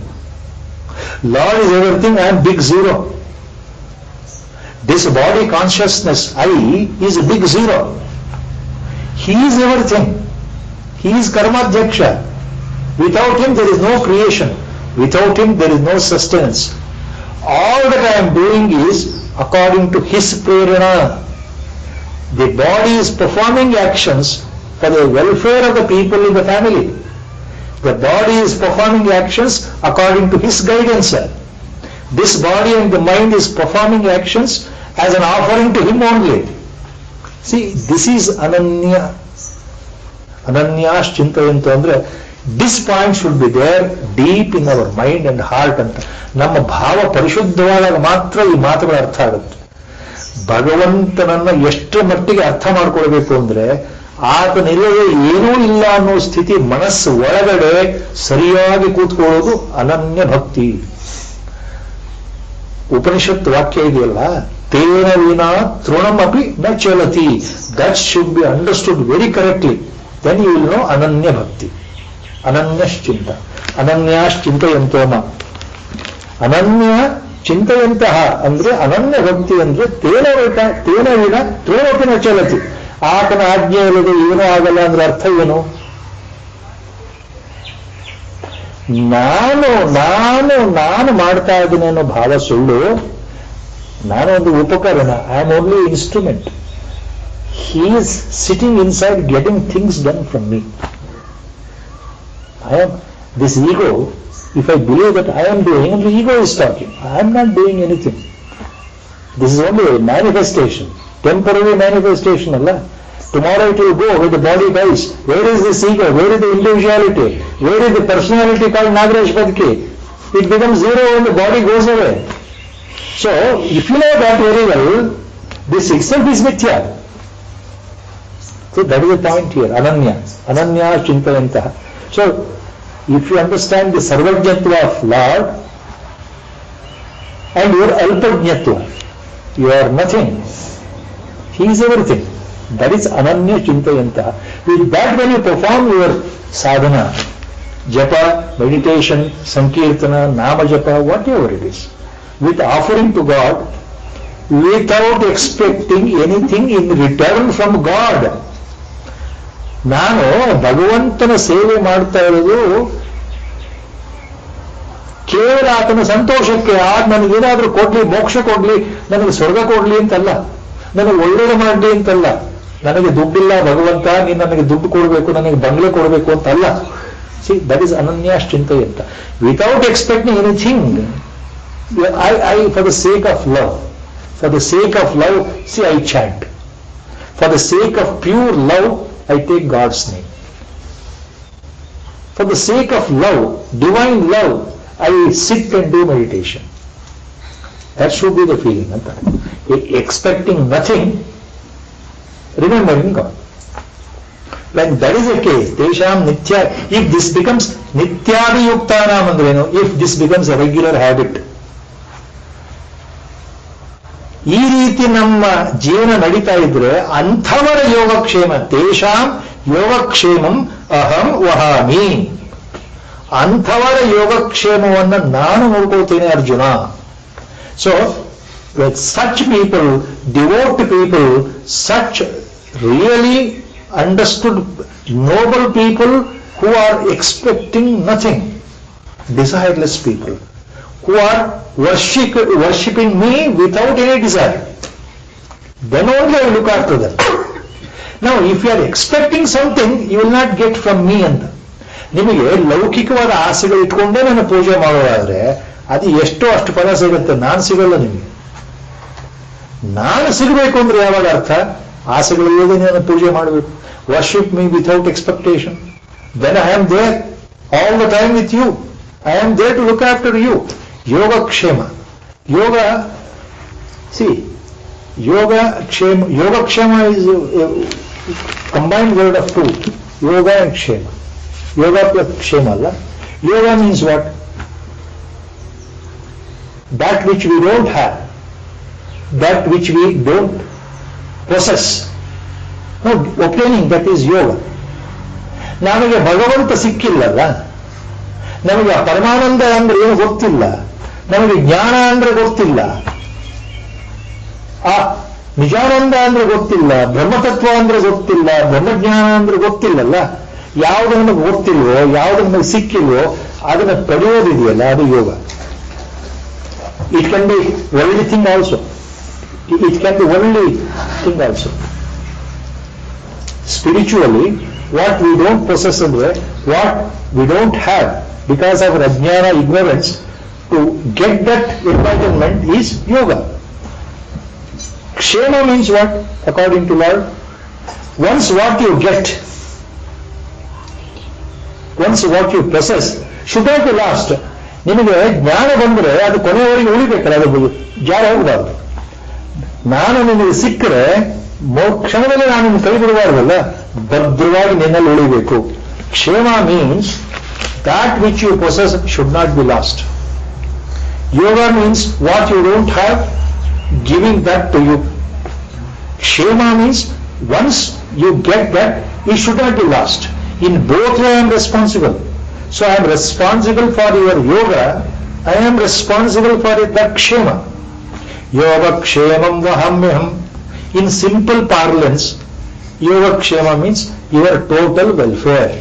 Lord is everything, I am big zero. This body consciousness, I, is a big zero. He is everything. He is Karmadhyaksha. Without him there is no creation. Without him there is no sustenance. All that I am doing is according to his prerana. The body is performing actions for the welfare of the people in the family. The body is performing actions according to his guidance. This body and the mind is performing actions as an offering to him only. See, this is Ananya. Ananyash chintayanto andre this point should be there deep in our mind and heart ಅಂತ. ನಮ್ಮ ಭಾವ ಪರಿಶುದ್ಧವಾದಾಗ ಮಾತ್ರ ಈ ಮಾತುಗಳ ಅರ್ಥ ಆಗುತ್ತೆ. ಭಗವಂತನನ್ನ ಎಷ್ಟು ಮಟ್ಟಿಗೆ ಅರ್ಥ ಮಾಡ್ಕೊಳ್ಬೇಕು ಅಂದ್ರೆ ಆತನಿಲ್ಲದೆ ಏನೂ ಇಲ್ಲ ಅನ್ನೋ ಸ್ಥಿತಿ ಮನಸ್ಸು ಒಳಗಡೆ ಸರಿಯಾಗಿ ಕೂತ್ಕೊಳ್ಳೋದು ಅನನ್ಯ ಭಕ್ತಿ. ಉಪನಿಷತ್ ವಾಕ್ಯ ಇದೆಯಲ್ಲ, ತೇನ ವಿನಾ ತೃಣಮಪಿ ನ ಚಲತಿ. That should be understood very correctly. Then you will know ಅನನ್ಯ ಭಕ್ತಿ. ಅನನ್ಯಶ್ಚಿಂತ ಅನನ್ಯಾಶ್ಚಿಂತಯಂತೋಮ. ಅನನ್ಯ ಚಿಂತೆಯಂತಹ ಅಂದ್ರೆ ಅನನ್ಯ ಭಕ್ತಿ ಅಂದ್ರೆ ತೇನ ವಿನ ತೃಣಮಪಿ ಚಲತಿ. ಆತನ ಆಜ್ಞೆ ಇಲ್ಲದೆ ಏನೂ ಆಗಲ್ಲ ಅಂದ್ರೆ ಅರ್ಥ ಏನು? ನಾನು ಮಾಡ್ತಾ ಇದ್ದೀನಿ ಅನ್ನೋ ಭಾವ ಸುಳ್ಳು. ನಾನು ಒಂದು ಉಪಕರಣ. I am only instrument. He is sitting inside getting things done from me. I am this ego. If I believe that I am doing, the ego is talking. I am not doing anything. This is only a manifestation, temporary manifestation. Allah. Tomorrow it will go when the body dies. Where is this ego? Where is the individuality? Where is the personality called Nagaraj Padki? It becomes zero when the body goes away. So, if you know that very well, this itself is mithya. So that is the point here. Ananya chintayantah. So, if you understand the sarvajñatva of Lord and your alpajñatva, you are nothing. He is everything. That is ananya chintayanta. With that, when you perform your sadhana, japa, meditation, sankirtana, nama japa, whatever it is, with offering to God, without expecting anything in return from God. ನಾನು ಭಗವಂತನ ಸೇವೆ ಮಾಡ್ತಾ ಇರೋದು ಕೇವಲ ಆತನ ಸಂತೋಷಕ್ಕೆ. ನನಗೇನಾದ್ರೂ ಕೊಡ್ಲಿ, ಮೋಕ್ಷ ಕೊಡ್ಲಿ, ನನಗೆ ಸ್ವರ್ಗ ಕೊಡ್ಲಿ ಅಂತಲ್ಲ, ನನಗೆ ಒಳ್ಳೇದು ಮಾಡಲಿ ಅಂತಲ್ಲ, ನನಗೆ ದುಡ್ಡಿಲ್ಲ ಭಗವಂತ ನೀನು ನನಗೆ ದುಡ್ಡು ಕೊಡಬೇಕು, ನನಗೆ ಬಂಗ್ಲೆ ಕೊಡಬೇಕು ಅಂತಲ್ಲ. ಸಿ ದಟ್ ಇಸ್ ಅನನ್ಯಾಶ್ಚಿಂತೆ ಅಂತ. Without expecting anything, I for the sake of love, for the sake of love, C I chant. For the sake of pure love I take God's name. For the sake of love, divine love, I sit and do meditation. That should be the feeling. Expecting nothing, remembering God. When that is the case, Tesham Nitya, if this becomes Nityadi Yuktanam andreno, if this becomes a regular habit, ಈ ರೀತಿ ನಮ್ಮ ಜೀವನ ನಡೀತಾ ಇದ್ರೆ ಅಂಥವರ ಯೋಗಕ್ಷೇಮ, ತೇಷಾಂ ಯೋಗಕ್ಷೇಮಂ ಅಹಂ ವಹಾಮಿ. ಅಂಥವರ ಯೋಗಕ್ಷೇಮವನ್ನು ನಾನು ನೋಡ್ಕೊಳ್ತೇನೆ Arjuna. So with such people, devout people, such really understood noble people who are expecting nothing, desireless people, who are worshipping me without any desire, then only I look after them. Now, if you are expecting something, you will not get from me ಅಂತ. ನಿಮಗೆ ಲೌಕಿಕವಾದ ಆಸೆಗಳು ಇಟ್ಕೊಂಡೇ ನಾನು ಪೂಜೆ ಮಾಡೋದಾದ್ರೆ ಅದು ಎಷ್ಟೋ ಅಷ್ಟು ಫಲ ಸಿಗುತ್ತೆ, ನಾನು ಸಿಗಲ್ಲ ನಿಮಗೆ. ನಾನು ಸಿಗಬೇಕು ಅಂದ್ರೆ ಯಾವಾಗ ಅರ್ಥ? ಆಸೆಗಳಿಲ್ಲದೆ ನಾನು ಪೂಜೆ ಮಾಡಬೇಕು. Worship me without expectation. Then I am there all the time with you. I am there to look after you. Yogakshema. Yoga, see, yogakshema is a combined word of two. Yoga and Kshema. Yoga plus Kshema ಅಲ್ಲ. Yoga means what? That which we don't have, that which we don't possess. No, obtaining, that is yoga. ನಮಗೆ ಭಗವಂತ ಸಿಕ್ಕಿಲ್ಲಲ್ಲ, ನಮಗೆ ಪರಮಾನಂದ ಅಂದ್ರೆ ಏನು ಗೊತ್ತಿಲ್ಲ, ನಮಗೆ ಜ್ಞಾನ ಅಂದ್ರೆ ಗೊತ್ತಿಲ್ಲ, ಆ ನಿಜಾನಂದ ಅಂದ್ರೆ ಗೊತ್ತಿಲ್ಲ, ಬ್ರಹ್ಮತತ್ವ ಅಂದ್ರೆ ಗೊತ್ತಿಲ್ಲ, ಬ್ರಹ್ಮಜ್ಞಾನ ಅಂದ್ರೆ ಗೊತ್ತಿಲ್ಲಲ್ಲ. ಯಾವುದು ನಮಗೆ ಗೊತ್ತಿಲ್ವೋ, ಯಾವುದು ನಮಗೆ ಸಿಕ್ಕಿಲ್ವೋ ಅದನ್ನು ಪಡೆಯೋದಿದೆಯಲ್ಲ, ಅದು ಯೋಗ. It can be only thing also. It can be only thing also. Spiritually what we don't possess ಅಂದ್ರೆ what we don't have because of ಅಜ್ಞಾನ, ignorance, to get that enlightenment is yoga. Kshema means what, according to Lord? Once what you get, once what you possess, should not be lost. ನಿಮಗೆ ಜ್ಞಾನ ಬಂದರೆ ಅದು ಕೊನೆಯವರೆಗೆ ಉಳಿಬೇಕಲ್ಲ, ಅದು ಜಾರ ಹೋಗಬಾರ್ದು. ನಾನು ನಿನಗೆ ಸಿಕ್ಕರೆ ಕ್ಷಣದಲ್ಲಿ ನಾನು ನಿನ್ನ ಕೈ ಬಿಡಬಾರ್ದಲ್ಲ, ಭದ್ರವಾಗಿ ನಿನ್ನಲ್ಲಿ ಉಳಿಬೇಕು. ಕ್ಷೇಮ means that which you possess should not be lost. Yoga means what you don't have, giving that to you. Kshema means once you get that, it should not be lost. In both I am responsible. So I am responsible for your yoga, I am responsible for that kshema. Yoga kshemam vahamyaham. In simple parlance, yoga kshema means your total welfare.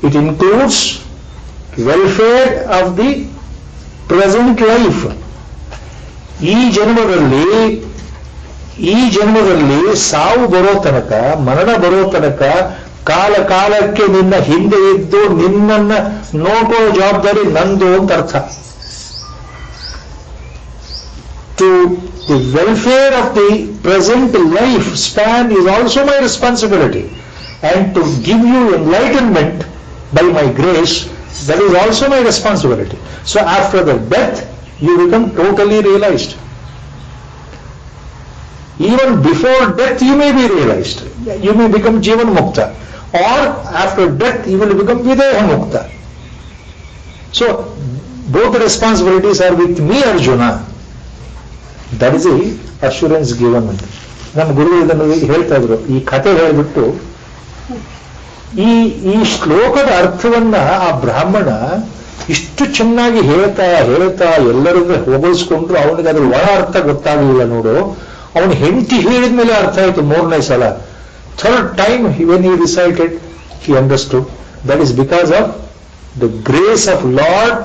It includes welfare of the present life. ಈ ಜನ್ಮದಲ್ಲಿ ಸಾವು ಬರೋ ತನಕ, ಮರಣ ಬರೋ ತನಕ, ಕಾಲ ಕಾಲಕ್ಕೆ ನಿನ್ನ ಹಿಂದೆ ಇದ್ದು ನಿನ್ನನ್ನ ನೋಡೋ ಜವಾಬ್ದಾರಿ ನಂದು ಅಂತ ಅರ್ಥ. To the welfare of the present life span is also my responsibility, and to give you enlightenment by my grace, that is also my responsibility. So after the death you become totally realized. Even before death you may be realized. You may become Jivan Mukta, or after death you will become Videha Mukta. So both the responsibilities are with me, Arjuna. That is the assurance given. ನಮ್ಮ ಗುರು ಇದನ್ನು ಹೇಳ್ತಾ ಇದ್ರು, ಈ ಕಥೆ ಹೇಳಿಬಿಟ್ಟು ಈ ಶ್ಲೋಕದ ಅರ್ಥವನ್ನ ಆ ಬ್ರಾಹ್ಮಣ ಇಷ್ಟು ಚೆನ್ನಾಗಿ ಹೇಳ್ತಾ ಎಲ್ಲರಿಗೂ ಹೋಗಲ್ಸ್ಕೊಂಡ್ರು, ಅವನಿಗೆ ಅದ್ರ ಒಳ ಅರ್ಥ ಗೊತ್ತಾಗಲಿಲ್ಲ. ನೋಡು, ಅವನು ಹೆಂಡತಿ ಹೇಳಿದ ಮೇಲೆ ಅರ್ಥ ಆಯ್ತು 3ನೇ ಸಲ. Third time when he recited he understood. That is because of the grace of lord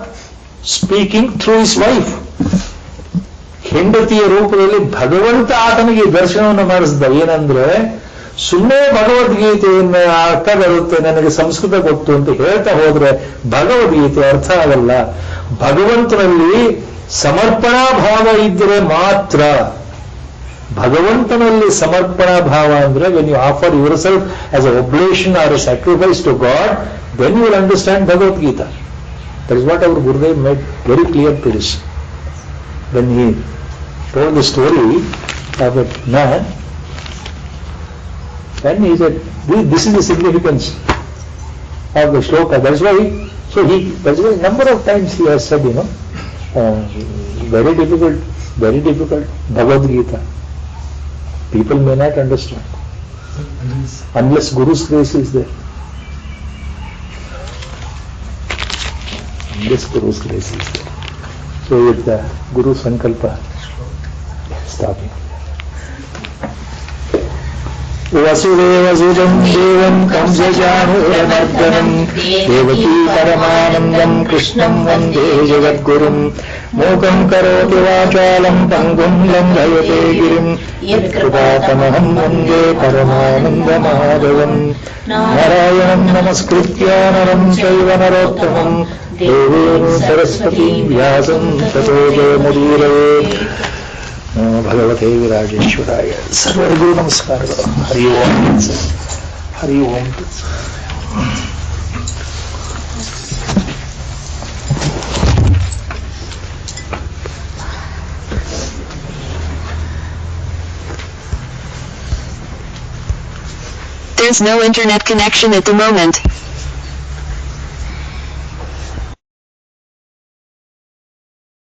speaking through his wife. ಹೆಂಡತಿಯ ರೂಪದಲ್ಲಿ ಭಗವಂತ ಆತನಿಗೆ ದರ್ಶನವನ್ನು ಮಾಡಿಸಿದ. ಏನಂದ್ರೆ, ಸುಮ್ಮನೆ ಭಗವದ್ಗೀತೆಯನ್ನು ಅರ್ಥ ಬರುತ್ತೆ, ನನಗೆ ಸಂಸ್ಕೃತ ಗೊತ್ತು ಅಂತ ಹೇಳ್ತಾ ಹೋದ್ರೆ ಭಗವದ್ಗೀತೆ ಅರ್ಥ ಆಗಲ್ಲ. ಭಗವಂತನಲ್ಲಿ ಸಮರ್ಪಣಾ ಭಾವ ಇದ್ದರೆ ಮಾತ್ರ. ಭಗವಂತನಲ್ಲಿ ಸಮರ್ಪಣಾ ಭಾವ ಅಂದ್ರೆ when you offer your self as a ಒಬ್ಲೇಷನ್ R A sacrifice to god, then you will understand Bhagavad Gita. That is what our Gurudev made very clear to this when he told the story of A man. And he said, this is the significance of the shloka. That's why number of times he has said, very difficult Bhagavad Gita. People may not understand unless Guru's grace is there. Unless Guru's grace is there. So with the Guru Sankalpa, stopping. ವಸುದೇವಸುಜಂ ದೇವಂ ಕಂಸಜಾನೂರಮರ್ದನಂ ದೇವಕೀ ಪರಮಾನಂದಂ ಕೃಷ್ಣಂ ವಂದೇ ಜಗದ್ಗುರುಂ ಮೂಕಂ ಕರೋತಿ ವಾಚಾಲಂ ಪಂಗುಂ ಲಂಘಯತೆ ಗಿರಿಂ ಯತ್ಕೃಪಾತಮಹಂ ವಂದೇ ಪರಮಾನಂದಮಾಧವಂ ನಾರಾಯಣಂ ನಮಸ್ಕೃತ್ಯ ನರಂ ಚೈವ ನರೋತ್ತಮಂ ದೇವೀಂ ಸರಸ್ವತೀಂ ವ್ಯಾಸಂ ತತೋ ಜಯಮುದೀರಯೇತ್. ನಮೋ ಭಗವತೆ ವಿರಾಜೇಶ್ವರಾಯ. ಸರ್ವರಿಗೂ ನಮಸ್ಕಾರಗಳು. ಹರಿ ಓಂ. ಹರಿ ಓಂ. There's no internet connection at the moment.